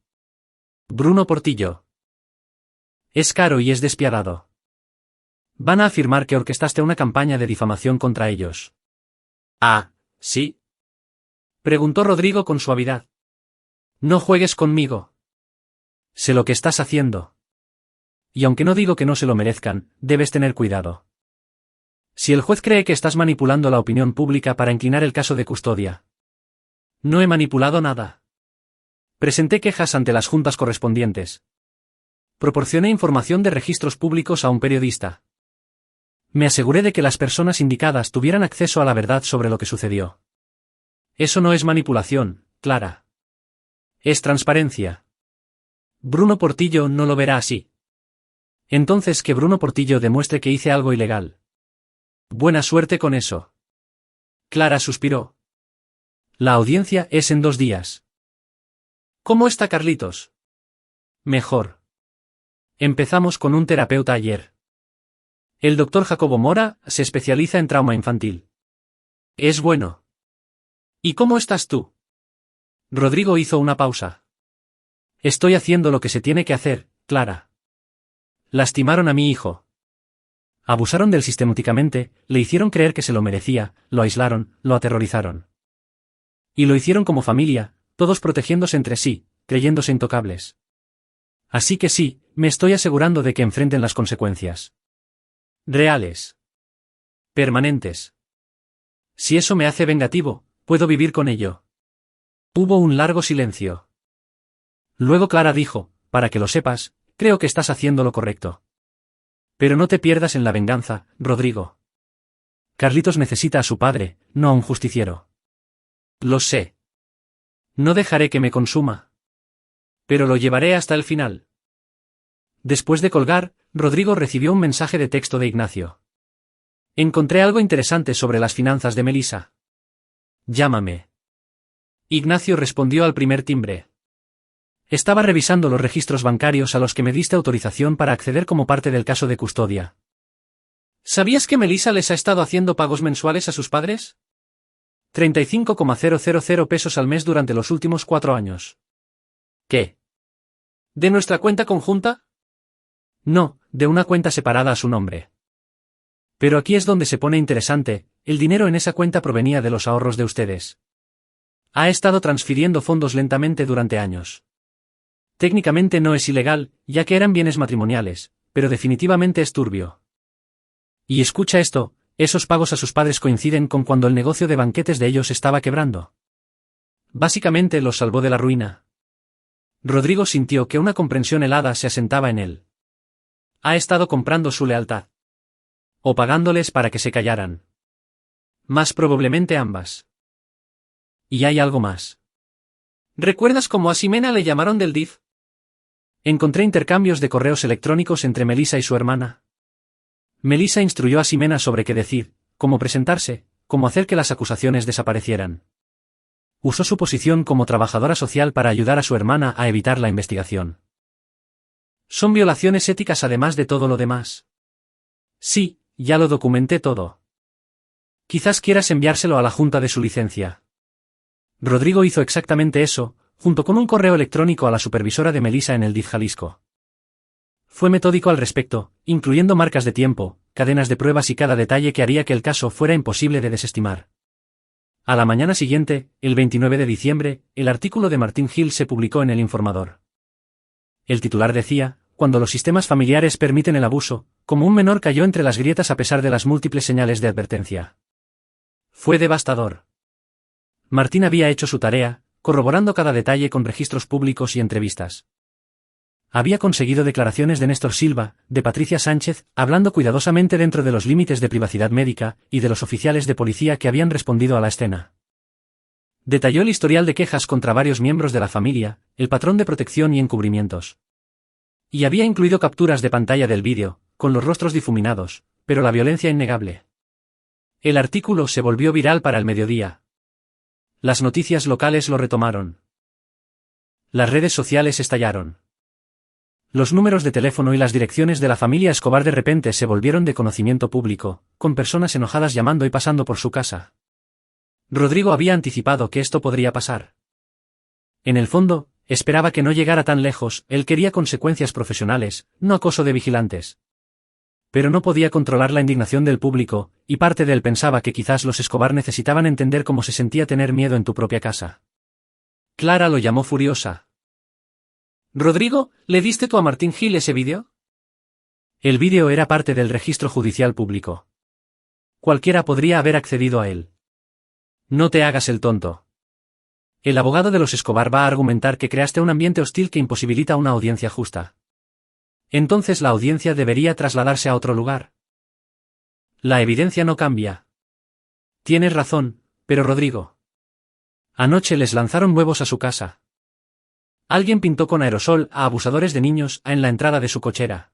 Bruno Portillo. Es caro y es despiadado. Van a afirmar que orquestaste una campaña de difamación contra ellos. Ah, ¿sí? Preguntó Rodrigo con suavidad. No juegues conmigo. Sé lo que estás haciendo. Y aunque no digo que no se lo merezcan, debes tener cuidado. Si el juez cree que estás manipulando la opinión pública para inclinar el caso de custodia. No he manipulado nada. Presenté quejas ante las juntas correspondientes. Proporcioné información de registros públicos a un periodista. Me aseguré de que las personas indicadas tuvieran acceso a la verdad sobre lo que sucedió. Eso no es manipulación, Clara. Es transparencia. Bruno Portillo no lo verá así. Entonces que Bruno Portillo demuestre que hice algo ilegal. Buena suerte con eso. Clara suspiró. La audiencia es en 2 días. ¿Cómo está Carlitos? Mejor. Empezamos con un terapeuta ayer. El doctor Jacobo Mora se especializa en trauma infantil. Es bueno. ¿Y cómo estás tú? Rodrigo hizo una pausa. Estoy haciendo lo que se tiene que hacer, Clara. Lastimaron a mi hijo. Abusaron del sistemáticamente, le hicieron creer que se lo merecía, lo aislaron, lo aterrorizaron. Y lo hicieron como familia, todos protegiéndose entre sí, creyéndose intocables. Así que sí, me estoy asegurando de que enfrenten las consecuencias. Reales. Permanentes. Si eso me hace vengativo, puedo vivir con ello. Hubo un largo silencio. Luego Clara dijo, para que lo sepas, creo que estás haciendo lo correcto. Pero no te pierdas en la venganza, Rodrigo. Carlitos necesita a su padre, no a un justiciero. Lo sé. No dejaré que me consuma. Pero lo llevaré hasta el final. Después de colgar, Rodrigo recibió un mensaje de texto de Ignacio. Encontré algo interesante sobre las finanzas de Melissa. Llámame. Ignacio respondió al primer timbre. Estaba revisando los registros bancarios a los que me diste autorización para acceder como parte del caso de custodia. ¿Sabías que Melissa les ha estado haciendo pagos mensuales a sus padres? 35,000 pesos al mes durante los últimos 4 años. ¿Qué? ¿De nuestra cuenta conjunta? No, de una cuenta separada a su nombre. Pero aquí es donde se pone interesante, el dinero en esa cuenta provenía de los ahorros de ustedes. Ha estado transfiriendo fondos lentamente durante años. Técnicamente no es ilegal, ya que eran bienes matrimoniales, pero definitivamente es turbio. Y escucha esto, esos pagos a sus padres coinciden con cuando el negocio de banquetes de ellos estaba quebrando. Básicamente los salvó de la ruina. Rodrigo sintió que una comprensión helada se asentaba en él. Ha estado comprando su lealtad. O pagándoles para que se callaran. Más probablemente ambas. Y hay algo más. ¿Recuerdas cómo a Ximena le llamaron del DIF? Encontré intercambios de correos electrónicos entre Melissa y su hermana. Melissa instruyó a Ximena sobre qué decir, cómo presentarse, cómo hacer que las acusaciones desaparecieran. Usó su posición como trabajadora social para ayudar a su hermana a evitar la investigación. Son violaciones éticas además de todo lo demás. Sí, ya lo documenté todo. Quizás quieras enviárselo a la junta de su licencia. Rodrigo hizo exactamente eso, junto con un correo electrónico a la supervisora de Melissa en el DIF Jalisco. Fue metódico al respecto, incluyendo marcas de tiempo, cadenas de pruebas y cada detalle que haría que el caso fuera imposible de desestimar. A la mañana siguiente, el 29 de diciembre, el artículo de Martín Gil se publicó en El Informador. El titular decía, cuando los sistemas familiares permiten el abuso, como un menor cayó entre las grietas a pesar de las múltiples señales de advertencia. Fue devastador. Martín había hecho su tarea, corroborando cada detalle con registros públicos y entrevistas. Había conseguido declaraciones de Néstor Silva, de Patricia Sánchez, hablando cuidadosamente dentro de los límites de privacidad médica, y de los oficiales de policía que habían respondido a la escena. Detalló el historial de quejas contra varios miembros de la familia, el patrón de protección y encubrimientos. Y había incluido capturas de pantalla del vídeo, con los rostros difuminados, pero la violencia innegable. El artículo se volvió viral para el mediodía. Las noticias locales lo retomaron. Las redes sociales estallaron. Los números de teléfono y las direcciones de la familia Escobar de repente se volvieron de conocimiento público, con personas enojadas llamando y pasando por su casa. Rodrigo había anticipado que esto podría pasar. En el fondo, esperaba que no llegara tan lejos, él quería consecuencias profesionales, no acoso de vigilantes. Pero no podía controlar la indignación del público, y parte de él pensaba que quizás los Escobar necesitaban entender cómo se sentía tener miedo en tu propia casa. Clara lo llamó furiosa. «Rodrigo, ¿le diste tú a Martín Gil ese vídeo?» El vídeo era parte del registro judicial público. Cualquiera podría haber accedido a él. No te hagas el tonto. El abogado de los Escobar va a argumentar que creaste un ambiente hostil que imposibilita una audiencia justa. Entonces la audiencia debería trasladarse a otro lugar. La evidencia no cambia. Tienes razón, pero Rodrigo. Anoche les lanzaron huevos a su casa. Alguien pintó con aerosol a abusadores de niños en la entrada de su cochera.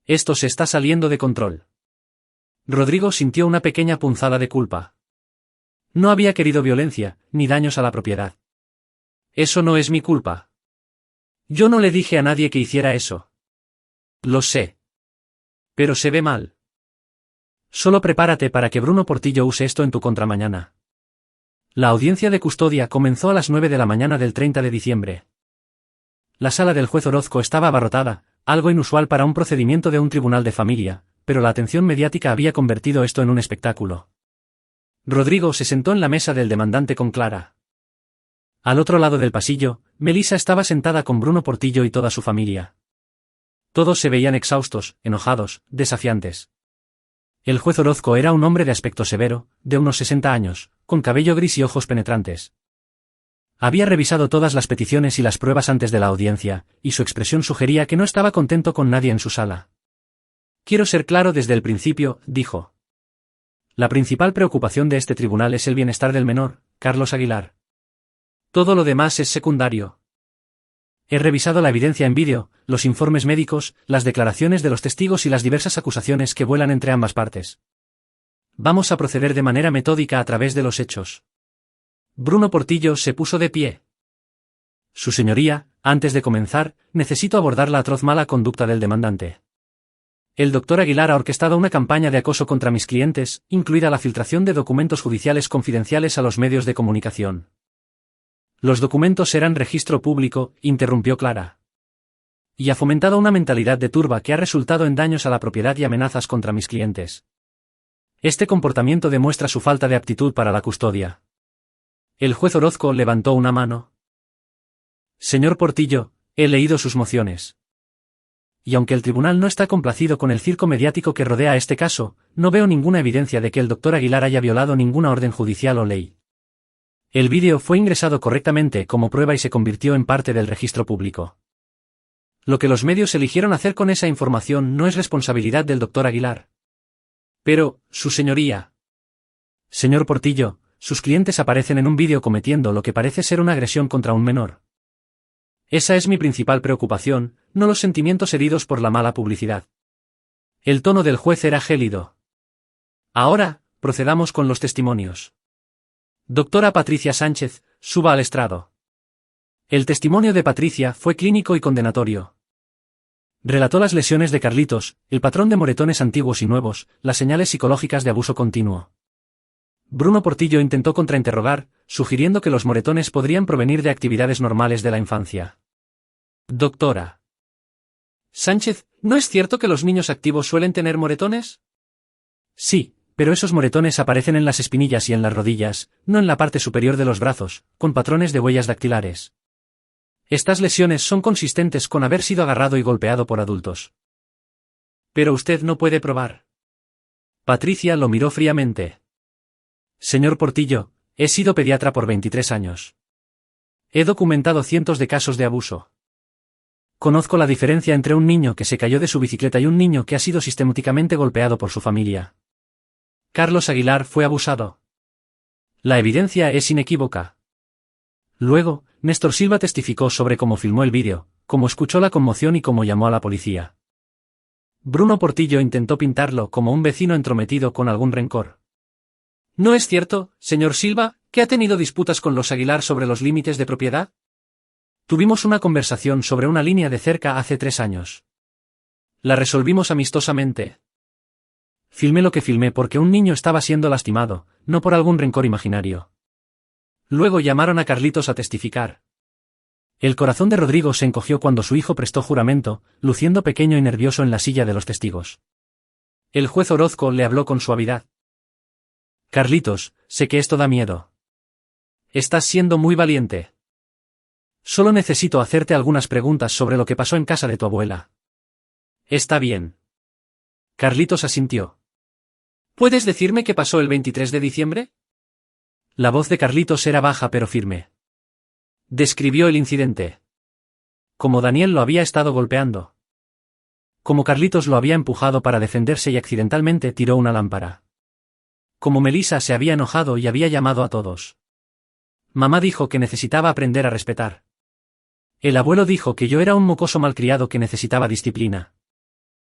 Esto se está saliendo de control. Rodrigo sintió una pequeña punzada de culpa. No había querido violencia, ni daños a la propiedad. Eso no es mi culpa. Yo no le dije a nadie que hiciera eso. Lo sé. Pero se ve mal. Solo prepárate para que Bruno Portillo use esto en tu contra mañana. La audiencia de custodia comenzó a las 9 de la mañana del 30 de diciembre. La sala del juez Orozco estaba abarrotada, algo inusual para un procedimiento de un tribunal de familia, pero la atención mediática había convertido esto en un espectáculo. Rodrigo se sentó en la mesa del demandante con Clara. Al otro lado del pasillo, Melissa estaba sentada con Bruno Portillo y toda su familia. Todos se veían exhaustos, enojados, desafiantes. El juez Orozco era un hombre de aspecto severo, de unos 60 años, con cabello gris y ojos penetrantes. Había revisado todas las peticiones y las pruebas antes de la audiencia, y su expresión sugería que no estaba contento con nadie en su sala. Quiero ser claro desde el principio, dijo. La principal preocupación de este tribunal es el bienestar del menor, Carlos Aguilar. Todo lo demás es secundario. He revisado la evidencia en vídeo, los informes médicos, las declaraciones de los testigos y las diversas acusaciones que vuelan entre ambas partes. Vamos a proceder de manera metódica a través de los hechos. Bruno Portillo se puso de pie. Su señoría, antes de comenzar, necesito abordar la atroz mala conducta del demandante. El doctor Aguilar ha orquestado una campaña de acoso contra mis clientes, incluida la filtración de documentos judiciales confidenciales a los medios de comunicación. Los documentos eran registro público, interrumpió Clara. Y ha fomentado una mentalidad de turba que ha resultado en daños a la propiedad y amenazas contra mis clientes. Este comportamiento demuestra su falta de aptitud para la custodia. El juez Orozco levantó una mano. Señor Portillo, he leído sus mociones. Y aunque el tribunal no está complacido con el circo mediático que rodea este caso, no veo ninguna evidencia de que el doctor Aguilar haya violado ninguna orden judicial o ley. El vídeo fue ingresado correctamente como prueba y se convirtió en parte del registro público. Lo que los medios eligieron hacer con esa información no es responsabilidad del doctor Aguilar. Pero, su señoría. Señor Portillo, sus clientes aparecen en un vídeo cometiendo lo que parece ser una agresión contra un menor. Esa es mi principal preocupación, no los sentimientos heridos por la mala publicidad. El tono del juez era gélido. Ahora, procedamos con los testimonios. Doctora Patricia Sánchez, suba al estrado. El testimonio de Patricia fue clínico y condenatorio. Relató las lesiones de Carlitos, el patrón de moretones antiguos y nuevos, las señales psicológicas de abuso continuo. Bruno Portillo intentó contrainterrogar, sugiriendo que los moretones podrían provenir de actividades normales de la infancia. Doctora Sánchez, ¿no es cierto que los niños activos suelen tener moretones? Sí, pero esos moretones aparecen en las espinillas y en las rodillas, no en la parte superior de los brazos, con patrones de huellas dactilares. Estas lesiones son consistentes con haber sido agarrado y golpeado por adultos. Pero usted no puede probar. Patricia lo miró fríamente. Señor Portillo, he sido pediatra por 23 años. He documentado cientos de casos de abuso. Conozco la diferencia entre un niño que se cayó de su bicicleta y un niño que ha sido sistemáticamente golpeado por su familia. Carlos Aguilar fue abusado. La evidencia es inequívoca. Luego, Néstor Silva testificó sobre cómo filmó el vídeo, cómo escuchó la conmoción y cómo llamó a la policía. Bruno Portillo intentó pintarlo como un vecino entrometido con algún rencor. ¿No es cierto, señor Silva, que ha tenido disputas con los Aguilar sobre los límites de propiedad? Tuvimos una conversación sobre una línea de cerca hace 3 años. La resolvimos amistosamente. Filmé lo que filmé porque un niño estaba siendo lastimado, no por algún rencor imaginario. Luego llamaron a Carlitos a testificar. El corazón de Rodrigo se encogió cuando su hijo prestó juramento, luciendo pequeño y nervioso en la silla de los testigos. El juez Orozco le habló con suavidad. Carlitos, sé que esto da miedo. Estás siendo muy valiente. Solo necesito hacerte algunas preguntas sobre lo que pasó en casa de tu abuela. Está bien. Carlitos asintió. ¿Puedes decirme qué pasó el 23 de diciembre? La voz de Carlitos era baja pero firme. Describió el incidente. Como Daniel lo había estado golpeando. Como Carlitos lo había empujado para defenderse y accidentalmente tiró una lámpara. Como Melissa se había enojado y había llamado a todos. Mamá dijo que necesitaba aprender a respetar. El abuelo dijo que yo era un mocoso malcriado que necesitaba disciplina.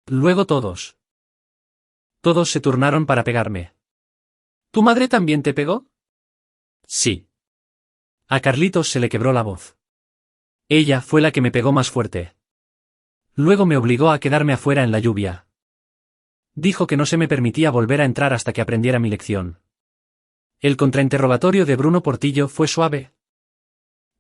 Luego todos. Todos se turnaron para pegarme. ¿Tu madre también te pegó? Sí. A Carlitos se le quebró la voz. Ella fue la que me pegó más fuerte. Luego me obligó a quedarme afuera en la lluvia. Dijo que no se me permitía volver a entrar hasta que aprendiera mi lección. El contrainterrogatorio de Bruno Portillo fue suave.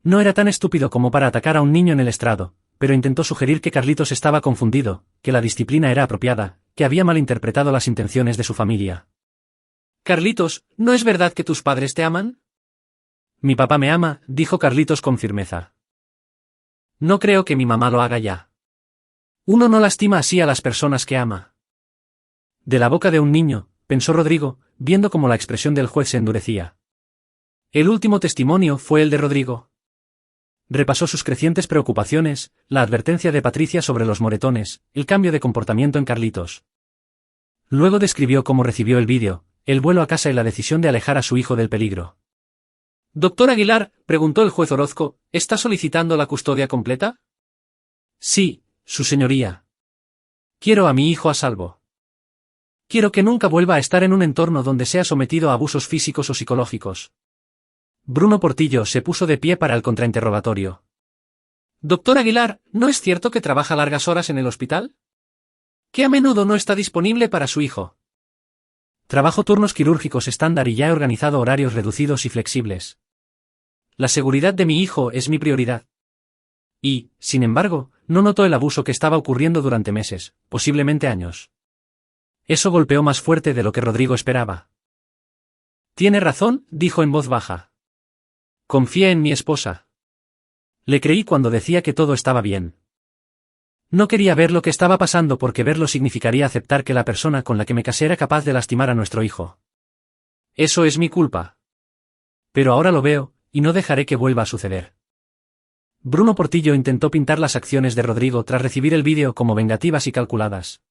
No era tan estúpido como para atacar a un niño en el estrado, pero intentó sugerir que Carlitos estaba confundido, que la disciplina era apropiada, que había malinterpretado las intenciones de su familia. Carlitos, ¿no es verdad que tus padres te aman? Mi papá me ama, dijo Carlitos con firmeza. No creo que mi mamá lo haga ya. Uno no lastima así a las personas que ama. De la boca de un niño, pensó Rodrigo, viendo cómo la expresión del juez se endurecía. El último testimonio fue el de Rodrigo. Repasó sus crecientes preocupaciones, la advertencia de Patricia sobre los moretones, el cambio de comportamiento en Carlitos. Luego describió cómo recibió el vídeo, el vuelo a casa y la decisión de alejar a su hijo del peligro. Doctor Aguilar, preguntó el juez Orozco, ¿está solicitando la custodia completa? Sí, su señoría. Quiero a mi hijo a salvo. Quiero que nunca vuelva a estar en un entorno donde sea sometido a abusos físicos o psicológicos. Bruno Portillo se puso de pie para el contrainterrogatorio. Doctor Aguilar, ¿no es cierto que trabaja largas horas en el hospital? ¿Que a menudo no está disponible para su hijo? Trabajo turnos quirúrgicos estándar y ya he organizado horarios reducidos y flexibles. La seguridad de mi hijo es mi prioridad. Y, sin embargo, no notó el abuso que estaba ocurriendo durante meses, posiblemente años. Eso golpeó más fuerte de lo que Rodrigo esperaba. Tiene razón, dijo en voz baja. Confié en mi esposa. Le creí cuando decía que todo estaba bien. No quería ver lo que estaba pasando porque verlo significaría aceptar que la persona con la que me casé era capaz de lastimar a nuestro hijo. Eso es mi culpa. Pero ahora lo veo, y no dejaré que vuelva a suceder. Bruno Portillo intentó pintar las acciones de Rodrigo tras recibir el vídeo como vengativas y calculadas.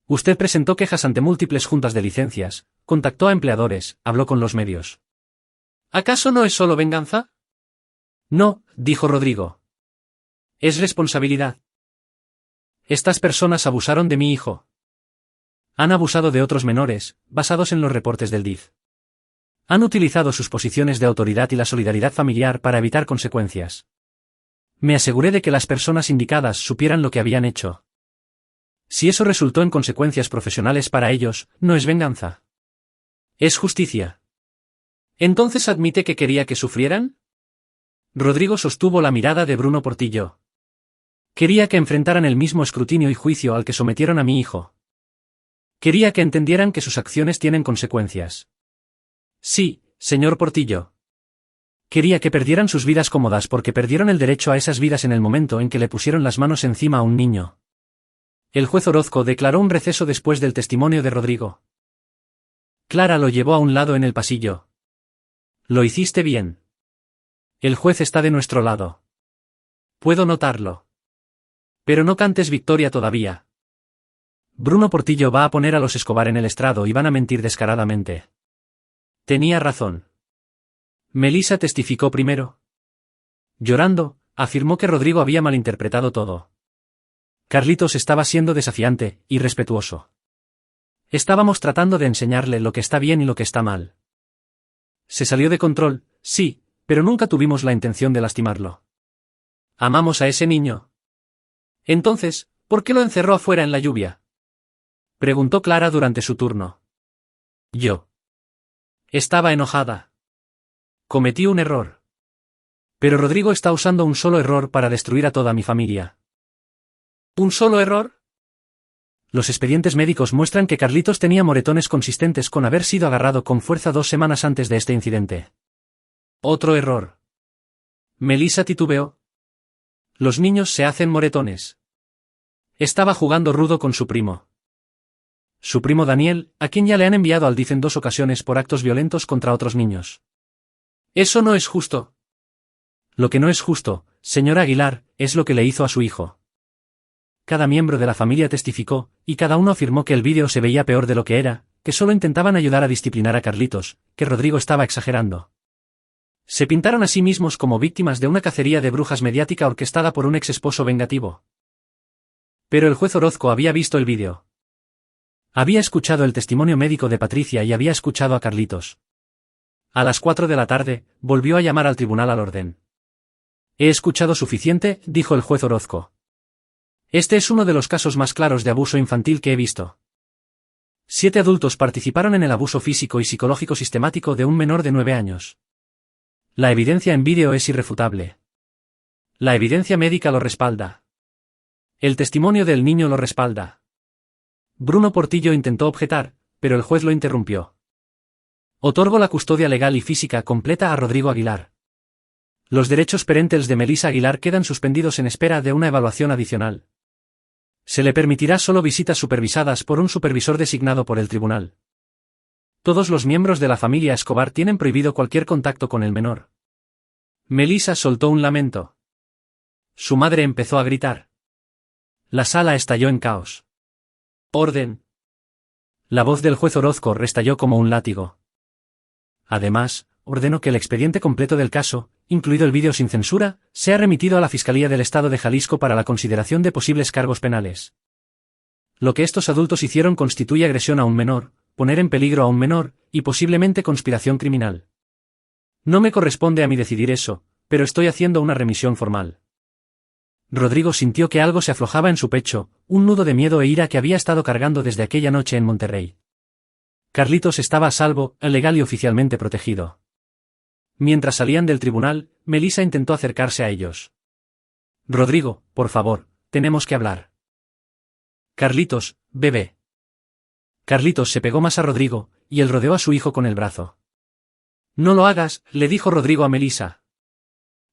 Usted presentó quejas ante múltiples juntas de licencias, contactó a empleadores, habló con los medios. ¿Acaso no es solo venganza? No, dijo Rodrigo. Es responsabilidad. Estas personas abusaron de mi hijo. Han abusado de otros menores, basados en los reportes del DIF. Han utilizado sus posiciones de autoridad y la solidaridad familiar para evitar consecuencias. Me aseguré de que las personas indicadas supieran lo que habían hecho. Si eso resultó en consecuencias profesionales para ellos, no es venganza. Es justicia. ¿Entonces admite que quería que sufrieran? Rodrigo sostuvo la mirada de Bruno Portillo. Quería que enfrentaran el mismo escrutinio y juicio al que sometieron a mi hijo. Quería que entendieran que sus acciones tienen consecuencias. Sí, señor Portillo. Quería que perdieran sus vidas cómodas porque perdieron el derecho a esas vidas en el momento en que le pusieron las manos encima a un niño. El juez Orozco declaró un receso después del testimonio de Rodrigo. Clara lo llevó a un lado en el pasillo. Lo hiciste bien. El juez está de nuestro lado. Puedo notarlo. Pero no cantes victoria todavía. Bruno Portillo va a poner a los Escobar en el estrado y van a mentir descaradamente. Tenía razón. Melissa testificó primero. Llorando, afirmó que Rodrigo había malinterpretado todo. Carlitos estaba siendo desafiante, irrespetuoso. Estábamos tratando de enseñarle lo que está bien y lo que está mal. Se salió de control, sí, pero nunca tuvimos la intención de lastimarlo. Amamos a ese niño. Entonces, ¿por qué lo encerró afuera en la lluvia? Preguntó Clara durante su turno. Yo. Estaba enojada. Cometí un error. Pero Rodrigo está usando un solo error para destruir a toda mi familia. ¿Un solo error? Los expedientes médicos muestran que Carlitos tenía moretones consistentes con haber sido agarrado con fuerza 2 semanas antes de este incidente. Otro error. Melissa titubeó. Los niños se hacen moretones. Estaba jugando rudo con su primo. Su primo Daniel, a quien ya le han enviado al DIF en 2 ocasiones por actos violentos contra otros niños. Eso no es justo. Lo que no es justo, señora Aguilar, es lo que le hizo a su hijo. Cada miembro de la familia testificó, y cada uno afirmó que el vídeo se veía peor de lo que era, que solo intentaban ayudar a disciplinar a Carlitos, que Rodrigo estaba exagerando. Se pintaron a sí mismos como víctimas de una cacería de brujas mediática orquestada por un ex esposo vengativo. Pero el juez Orozco había visto el vídeo. Había escuchado el testimonio médico de Patricia y había escuchado a Carlitos. A las 4 de la tarde, volvió a llamar al tribunal al orden. He escuchado suficiente, dijo el juez Orozco. Este es uno de los casos más claros de abuso infantil que he visto. 7 adultos participaron en el abuso físico y psicológico sistemático de un menor de 9 años. La evidencia en vídeo es irrefutable. La evidencia médica lo respalda. El testimonio del niño lo respalda. Bruno Portillo intentó objetar, pero el juez lo interrumpió. Otorgo la custodia legal y física completa a Rodrigo Aguilar. Los derechos parentales de Melissa Aguilar quedan suspendidos en espera de una evaluación adicional. Se le permitirá solo visitas supervisadas por un supervisor designado por el tribunal. Todos los miembros de la familia Escobar tienen prohibido cualquier contacto con el menor. Melissa soltó un lamento. Su madre empezó a gritar. La sala estalló en caos. Orden. La voz del juez Orozco restalló como un látigo. Además, ordenó que el expediente completo del caso, incluido el vídeo sin censura, sea remitido a la Fiscalía del Estado de Jalisco para la consideración de posibles cargos penales. Lo que estos adultos hicieron constituye agresión a un menor, poner en peligro a un menor, y posiblemente conspiración criminal. No me corresponde a mí decidir eso, pero estoy haciendo una remisión formal. Rodrigo sintió que algo se aflojaba en su pecho, un nudo de miedo e ira que había estado cargando desde aquella noche en Monterrey. Carlitos estaba a salvo, legal y oficialmente protegido. Mientras salían del tribunal, Melissa intentó acercarse a ellos. Rodrigo, por favor, tenemos que hablar. Carlitos, bebé. Carlitos se pegó más a Rodrigo, y él rodeó a su hijo con el brazo. No lo hagas, le dijo Rodrigo a Melissa.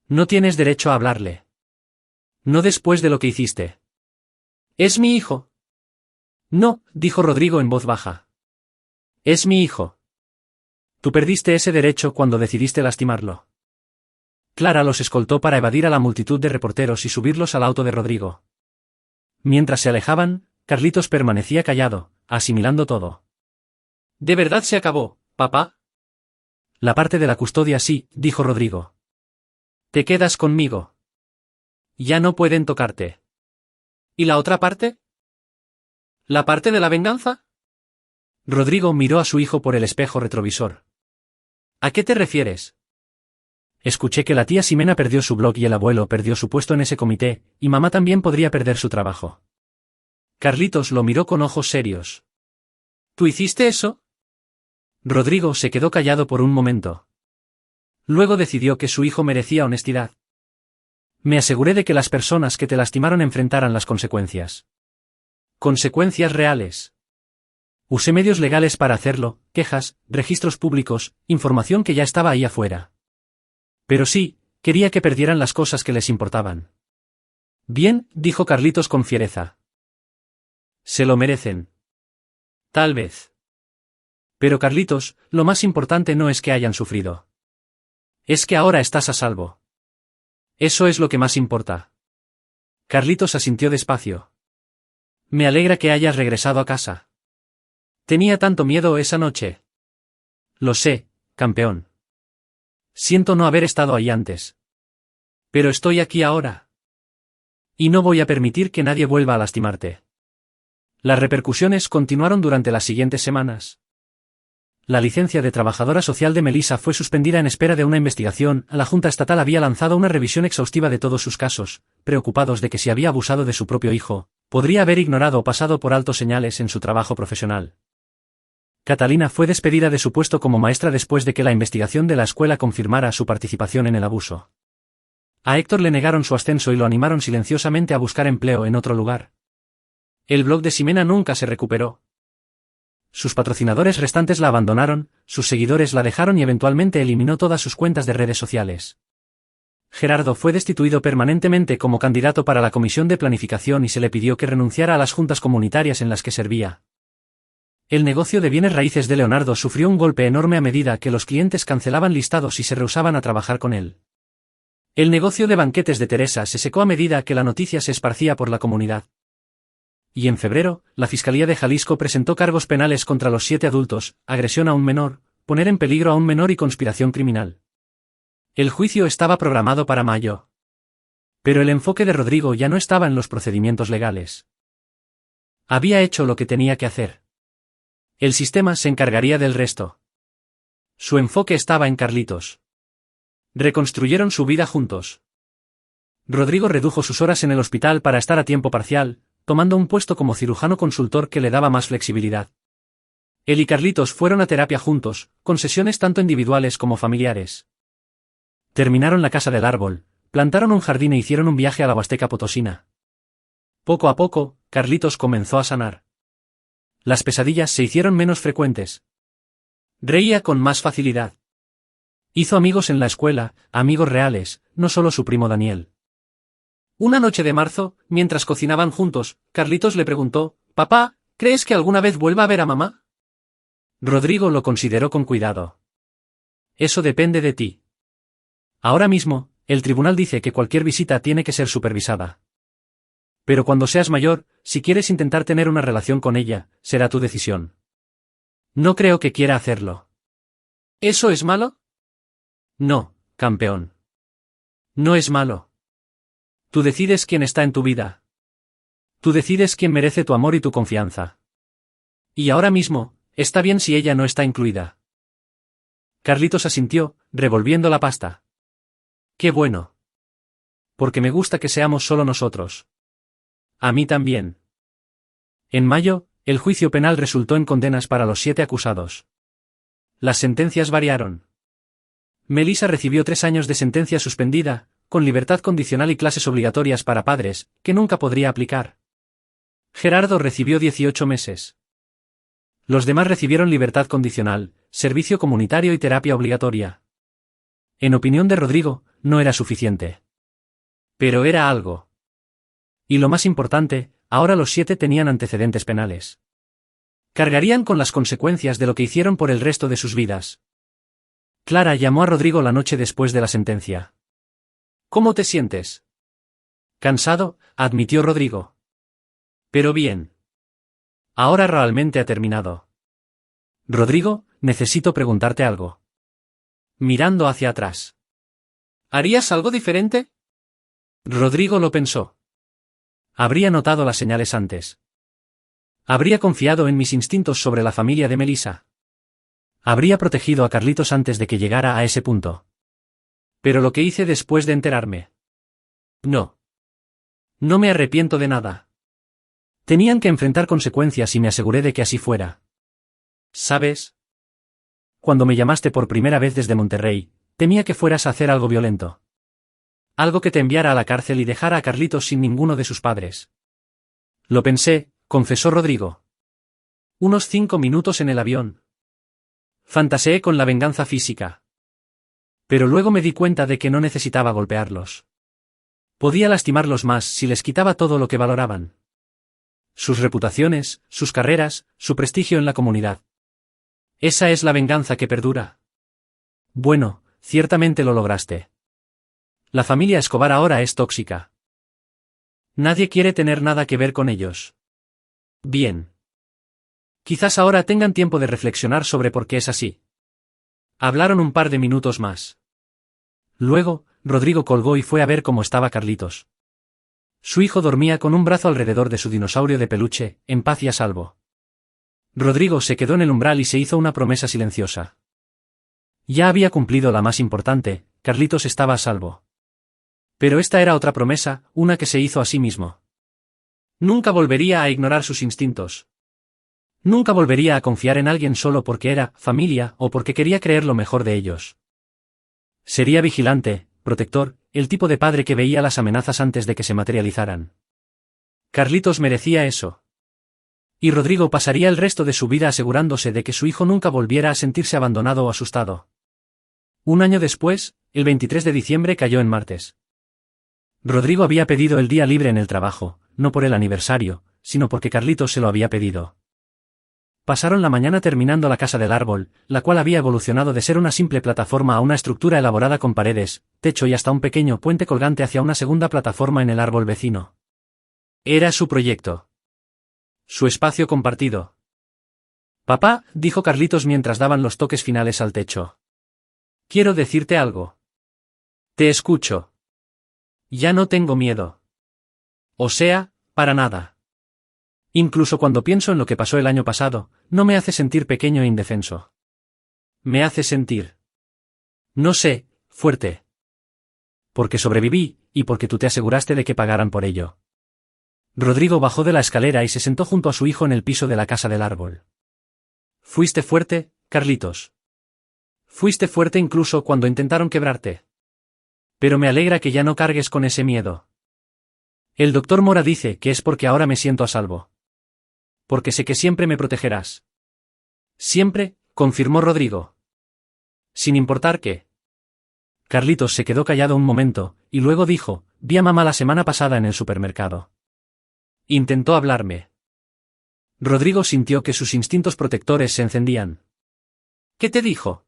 No tienes derecho a hablarle. No después de lo que hiciste. Es mi hijo. No, dijo Rodrigo en voz baja. Es mi hijo. Tú perdiste ese derecho cuando decidiste lastimarlo. Clara los escoltó para evadir a la multitud de reporteros y subirlos al auto de Rodrigo. Mientras se alejaban, Carlitos permanecía callado, asimilando todo. ¿De verdad se acabó, papá? La parte de la custodia sí, dijo Rodrigo. ¿Te quedas conmigo? Ya no pueden tocarte. ¿Y la otra parte? ¿La parte de la venganza? Rodrigo miró a su hijo por el espejo retrovisor. ¿A qué te refieres? Escuché que la tía Ximena perdió su blog y el abuelo perdió su puesto en ese comité, y mamá también podría perder su trabajo. Carlitos lo miró con ojos serios. ¿Tú hiciste eso? Rodrigo se quedó callado por un momento. Luego decidió que su hijo merecía honestidad. Me aseguré de que las personas que te lastimaron enfrentaran las consecuencias. Consecuencias reales. Usé medios legales para hacerlo, quejas, registros públicos, información que ya estaba ahí afuera. Pero sí, quería que perdieran las cosas que les importaban. Bien, dijo Carlitos con fiereza. Se lo merecen. Tal vez. Pero Carlitos, lo más importante no es que hayan sufrido. Es que ahora estás a salvo. Eso es lo que más importa. Carlitos asintió despacio. Me alegra que hayas regresado a casa. Tenía tanto miedo esa noche. Lo sé, campeón. Siento no haber estado ahí antes. Pero estoy aquí ahora. Y no voy a permitir que nadie vuelva a lastimarte. Las repercusiones continuaron durante las siguientes semanas. La licencia de trabajadora social de Melissa fue suspendida en espera de una investigación. La Junta Estatal había lanzado una revisión exhaustiva de todos sus casos, preocupados de que si había abusado de su propio hijo, podría haber ignorado o pasado por alto señales en su trabajo profesional. Catalina fue despedida de su puesto como maestra después de que la investigación de la escuela confirmara su participación en el abuso. A Héctor le negaron su ascenso y lo animaron silenciosamente a buscar empleo en otro lugar. El blog de Ximena nunca se recuperó. Sus patrocinadores restantes la abandonaron, sus seguidores la dejaron y eventualmente eliminó todas sus cuentas de redes sociales. Gerardo fue destituido permanentemente como candidato para la comisión de planificación y se le pidió que renunciara a las juntas comunitarias en las que servía. El negocio de bienes raíces de Leonardo sufrió un golpe enorme a medida que los clientes cancelaban listados y se rehusaban a trabajar con él. El negocio de banquetes de Teresa se secó a medida que la noticia se esparcía por la comunidad. Y en febrero, la Fiscalía de Jalisco presentó cargos penales contra los 7 adultos, agresión a un menor, poner en peligro a un menor y conspiración criminal. El juicio estaba programado para mayo. Pero el enfoque de Rodrigo ya no estaba en los procedimientos legales. Había hecho lo que tenía que hacer. El sistema se encargaría del resto. Su enfoque estaba en Carlitos. Reconstruyeron su vida juntos. Rodrigo redujo sus horas en el hospital para estar a tiempo parcial, tomando un puesto como cirujano consultor que le daba más flexibilidad. Él y Carlitos fueron a terapia juntos, con sesiones tanto individuales como familiares. Terminaron la casa del árbol, plantaron un jardín e hicieron un viaje a la Huasteca Potosina. Poco a poco, Carlitos comenzó a sanar. Las pesadillas se hicieron menos frecuentes. Reía con más facilidad. Hizo amigos en la escuela, amigos reales, no solo su primo Daniel. Una noche de marzo, mientras cocinaban juntos, Carlitos le preguntó: «Papá, ¿crees que alguna vez vuelva a ver a mamá?» Rodrigo lo consideró con cuidado. «Eso depende de ti. Ahora mismo, el tribunal dice que cualquier visita tiene que ser supervisada. Pero cuando seas mayor, si quieres intentar tener una relación con ella, será tu decisión. No creo que quiera hacerlo». ¿Eso es malo? No, campeón. No es malo. Tú decides quién está en tu vida. Tú decides quién merece tu amor y tu confianza. Y ahora mismo, está bien si ella no está incluida. Carlitos asintió, revolviendo la pasta. Qué bueno. Porque me gusta que seamos solo nosotros. A mí también. En mayo, el juicio penal resultó en condenas para los 7 acusados. Las sentencias variaron. Melissa recibió 3 años de sentencia suspendida, con libertad condicional y clases obligatorias para padres, que nunca podría aplicar. Gerardo recibió 18 meses. Los demás recibieron libertad condicional, servicio comunitario y terapia obligatoria. En opinión de Rodrigo, no era suficiente. Pero era algo. Y lo más importante, ahora los 7 tenían antecedentes penales. Cargarían con las consecuencias de lo que hicieron por el resto de sus vidas. Clara llamó a Rodrigo la noche después de la sentencia. «¿Cómo te sientes?» «Cansado», admitió Rodrigo. «Pero bien. Ahora realmente ha terminado». «Rodrigo, necesito preguntarte algo». Mirando hacia atrás. «¿Harías algo diferente?» Rodrigo lo pensó. Habría notado las señales antes. Habría confiado en mis instintos sobre la familia de Melissa. Habría protegido a Carlitos antes de que llegara a ese punto. Pero lo que hice después de enterarme. No. No me arrepiento de nada. Tenían que enfrentar consecuencias y me aseguré de que así fuera. ¿Sabes? Cuando me llamaste por primera vez desde Monterrey, temía que fueras a hacer algo violento. Algo que te enviara a la cárcel y dejara a Carlitos sin ninguno de sus padres. Lo pensé, confesó Rodrigo. Unos 5 minutos en el avión. Fantaseé con la venganza física. Pero luego me di cuenta de que no necesitaba golpearlos. Podía lastimarlos más si les quitaba todo lo que valoraban. Sus reputaciones, sus carreras, su prestigio en la comunidad. Esa es la venganza que perdura. Bueno, ciertamente lo lograste. La familia Escobar ahora es tóxica. Nadie quiere tener nada que ver con ellos. Bien. Quizás ahora tengan tiempo de reflexionar sobre por qué es así. Hablaron un par de minutos más. Luego, Rodrigo colgó y fue a ver cómo estaba Carlitos. Su hijo dormía con un brazo alrededor de su dinosaurio de peluche, en paz y a salvo. Rodrigo se quedó en el umbral y se hizo una promesa silenciosa. Ya había cumplido la más importante, Carlitos estaba a salvo. Pero esta era otra promesa, una que se hizo a sí mismo. Nunca volvería a ignorar sus instintos. Nunca volvería a confiar en alguien solo porque era familia o porque quería creer lo mejor de ellos. Sería vigilante, protector, el tipo de padre que veía las amenazas antes de que se materializaran. Carlitos merecía eso. Y Rodrigo pasaría el resto de su vida asegurándose de que su hijo nunca volviera a sentirse abandonado o asustado. Un año después, el 23 de diciembre cayó en martes. Rodrigo había pedido el día libre en el trabajo, no por el aniversario, sino porque Carlitos se lo había pedido. Pasaron la mañana terminando la casa del árbol, la cual había evolucionado de ser una simple plataforma a una estructura elaborada con paredes, techo y hasta un pequeño puente colgante hacia una segunda plataforma en el árbol vecino. Era su proyecto. Su espacio compartido. Papá, dijo Carlitos mientras daban los toques finales al techo. Quiero decirte algo. Te escucho. Ya no tengo miedo. O sea, para nada. Incluso cuando pienso en lo que pasó el año pasado, no me hace sentir pequeño e indefenso. Me hace sentir, no sé, fuerte. Porque sobreviví, y porque tú te aseguraste de que pagaran por ello. Rodrigo bajó de la escalera y se sentó junto a su hijo en el piso de la casa del árbol. Fuiste fuerte, Carlitos. Fuiste fuerte incluso cuando intentaron quebrarte. Pero me alegra que ya no cargues con ese miedo. El doctor Mora dice que es porque ahora me siento a salvo. Porque sé que siempre me protegerás. Siempre, confirmó Rodrigo. Sin importar qué. Carlitos se quedó callado un momento, y luego dijo, vi a mamá la semana pasada en el supermercado. Intentó hablarme. Rodrigo sintió que sus instintos protectores se encendían. ¿Qué te dijo?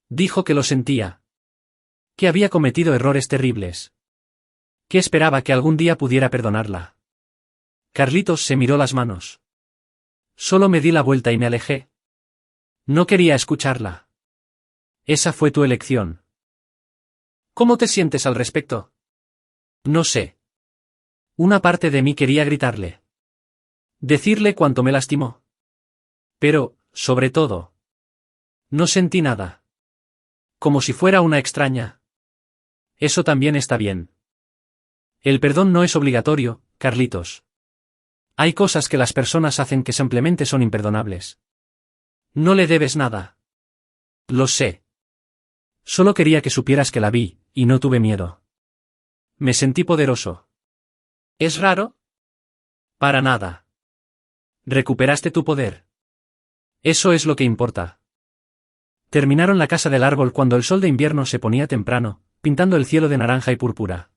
Dijo que lo sentía. Que había cometido errores terribles. Que esperaba que algún día pudiera perdonarla. Carlitos se miró las manos. Solo me di la vuelta y me alejé. No quería escucharla. Esa fue tu elección. ¿Cómo te sientes al respecto? No sé. Una parte de mí quería gritarle. Decirle cuánto me lastimó. Pero, sobre todo, no sentí nada. Como si fuera una extraña. Eso también está bien. El perdón no es obligatorio, Carlitos. Hay cosas que las personas hacen que simplemente son imperdonables. No le debes nada. Lo sé. Solo quería que supieras que la vi, y no tuve miedo. Me sentí poderoso. ¿Es raro? Para nada. Recuperaste tu poder. Eso es lo que importa. Terminaron la casa del árbol cuando el sol de invierno se ponía temprano, pintando el cielo de naranja y púrpura.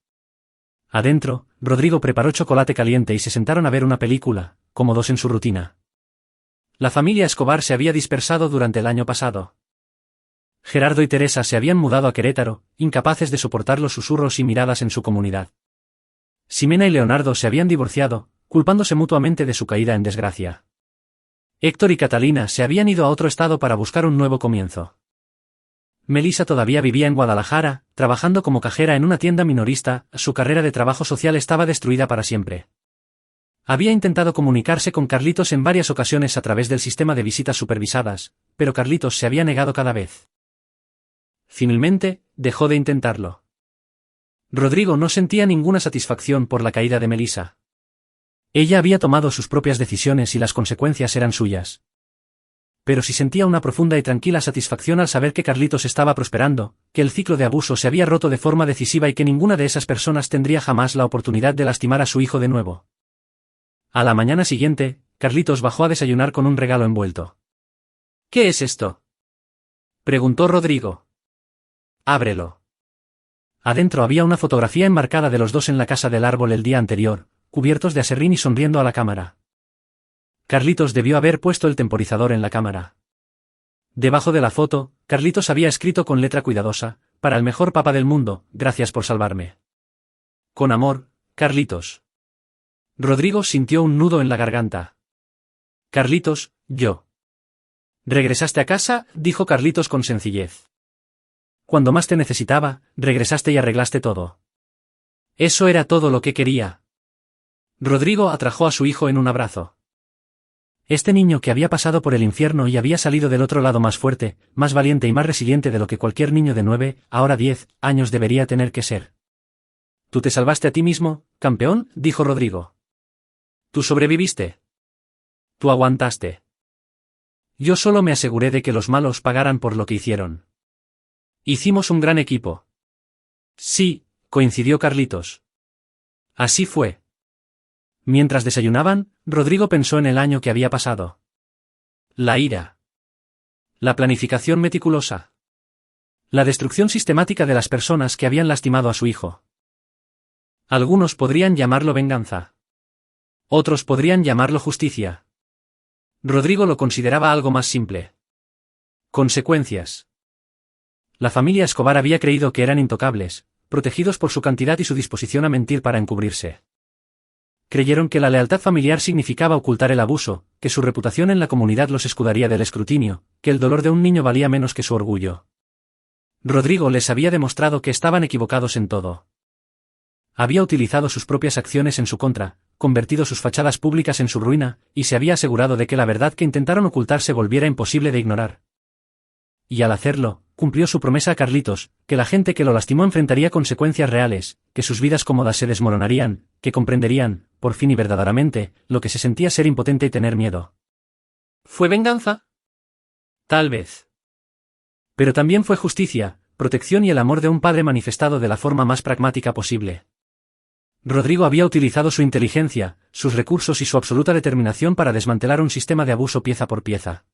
Adentro, Rodrigo preparó chocolate caliente y se sentaron a ver una película, cómodos en su rutina. La familia Escobar se había dispersado durante el año pasado. Gerardo y Teresa se habían mudado a Querétaro, incapaces de soportar los susurros y miradas en su comunidad. Ximena y Leonardo se habían divorciado, culpándose mutuamente de su caída en desgracia. Héctor y Catalina se habían ido a otro estado para buscar un nuevo comienzo. Melissa todavía vivía en Guadalajara, trabajando como cajera en una tienda minorista, su carrera de trabajo social estaba destruida para siempre. Había intentado comunicarse con Carlitos en varias ocasiones a través del sistema de visitas supervisadas, pero Carlitos se había negado cada vez. Finalmente, dejó de intentarlo. Rodrigo no sentía ninguna satisfacción por la caída de Melissa. Ella había tomado sus propias decisiones y las consecuencias eran suyas. Pero sí sentía una profunda y tranquila satisfacción al saber que Carlitos estaba prosperando, que el ciclo de abuso se había roto de forma decisiva y que ninguna de esas personas tendría jamás la oportunidad de lastimar a su hijo de nuevo. A la mañana siguiente, Carlitos bajó a desayunar con un regalo envuelto. ¿Qué es esto?, preguntó Rodrigo. Ábrelo. Adentro había una fotografía enmarcada de los dos en la casa del árbol el día anterior, cubiertos de aserrín y sonriendo a la cámara. Carlitos debió haber puesto el temporizador en la cámara. Debajo de la foto, Carlitos había escrito con letra cuidadosa, para el mejor papá del mundo, gracias por salvarme. Con amor, Carlitos. Rodrigo sintió un nudo en la garganta. Carlitos, yo. ¿Regresaste a casa?, dijo Carlitos con sencillez. cuando más te necesitaba, regresaste y arreglaste todo. Eso era todo lo que quería. Rodrigo atrajo a su hijo en un abrazo. Este niño que había pasado por el infierno y había salido del otro lado más fuerte, más valiente y más resiliente de lo que cualquier niño de 9, ahora 10, años debería tener que ser. «Tú te salvaste a ti mismo, campeón», dijo Rodrigo. «Tú sobreviviste. Tú aguantaste. Yo solo me aseguré de que los malos pagaran por lo que hicieron. Hicimos un gran equipo». «Sí», coincidió Carlitos. «Así fue». Mientras desayunaban, Rodrigo pensó en el año que había pasado. La ira. La planificación meticulosa. La destrucción sistemática de las personas que habían lastimado a su hijo. Algunos podrían llamarlo venganza. Otros podrían llamarlo justicia. Rodrigo lo consideraba algo más simple. Consecuencias. La familia Escobar había creído que eran intocables, protegidos por su cantidad y su disposición a mentir para encubrirse. Creyeron que la lealtad familiar significaba ocultar el abuso, que su reputación en la comunidad los escudaría del escrutinio, que el dolor de un niño valía menos que su orgullo. Rodrigo les había demostrado que estaban equivocados en todo. Había utilizado sus propias acciones en su contra, convertido sus fachadas públicas en su ruina, y se había asegurado de que la verdad que intentaron ocultar se volviera imposible de ignorar. Y al hacerlo, cumplió su promesa a Carlitos, que la gente que lo lastimó enfrentaría consecuencias reales, que sus vidas cómodas se desmoronarían, que comprenderían, por fin y verdaderamente, lo que se sentía ser impotente y tener miedo. ¿Fue venganza? Tal vez. Pero también fue justicia, protección y el amor de un padre manifestado de la forma más pragmática posible. Rodrigo había utilizado su inteligencia, sus recursos y su absoluta determinación para desmantelar un sistema de abuso pieza por pieza.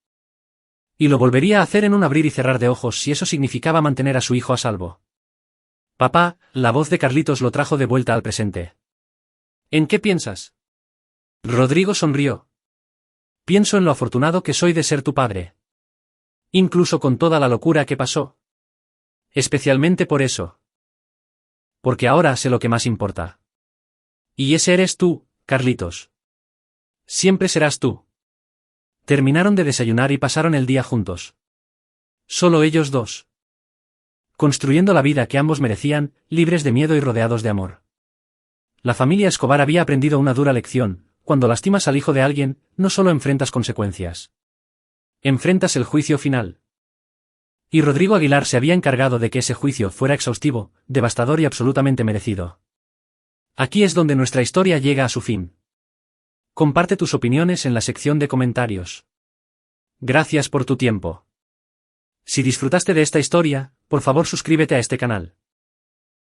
Y lo volvería a hacer en un abrir y cerrar de ojos si eso significaba mantener a su hijo a salvo. «Papá», la voz de Carlitos lo trajo de vuelta al presente. «¿En qué piensas?» Rodrigo sonrió. «Pienso en lo afortunado que soy de ser tu padre. Incluso con toda la locura que pasó. Especialmente por eso. Porque ahora sé lo que más importa. Y ese eres tú, Carlitos. Siempre serás tú». Terminaron de desayunar y pasaron el día juntos. Solo ellos dos. Construyendo la vida que ambos merecían, libres de miedo y rodeados de amor. La familia Escobar había aprendido una dura lección: cuando lastimas al hijo de alguien, no solo enfrentas consecuencias. Enfrentas el juicio final. Y Rodrigo Aguilar se había encargado de que ese juicio fuera exhaustivo, devastador y absolutamente merecido. Aquí es donde nuestra historia llega a su fin. Comparte tus opiniones en la sección de comentarios. Gracias por tu tiempo. Si disfrutaste de esta historia, por favor suscríbete a este canal.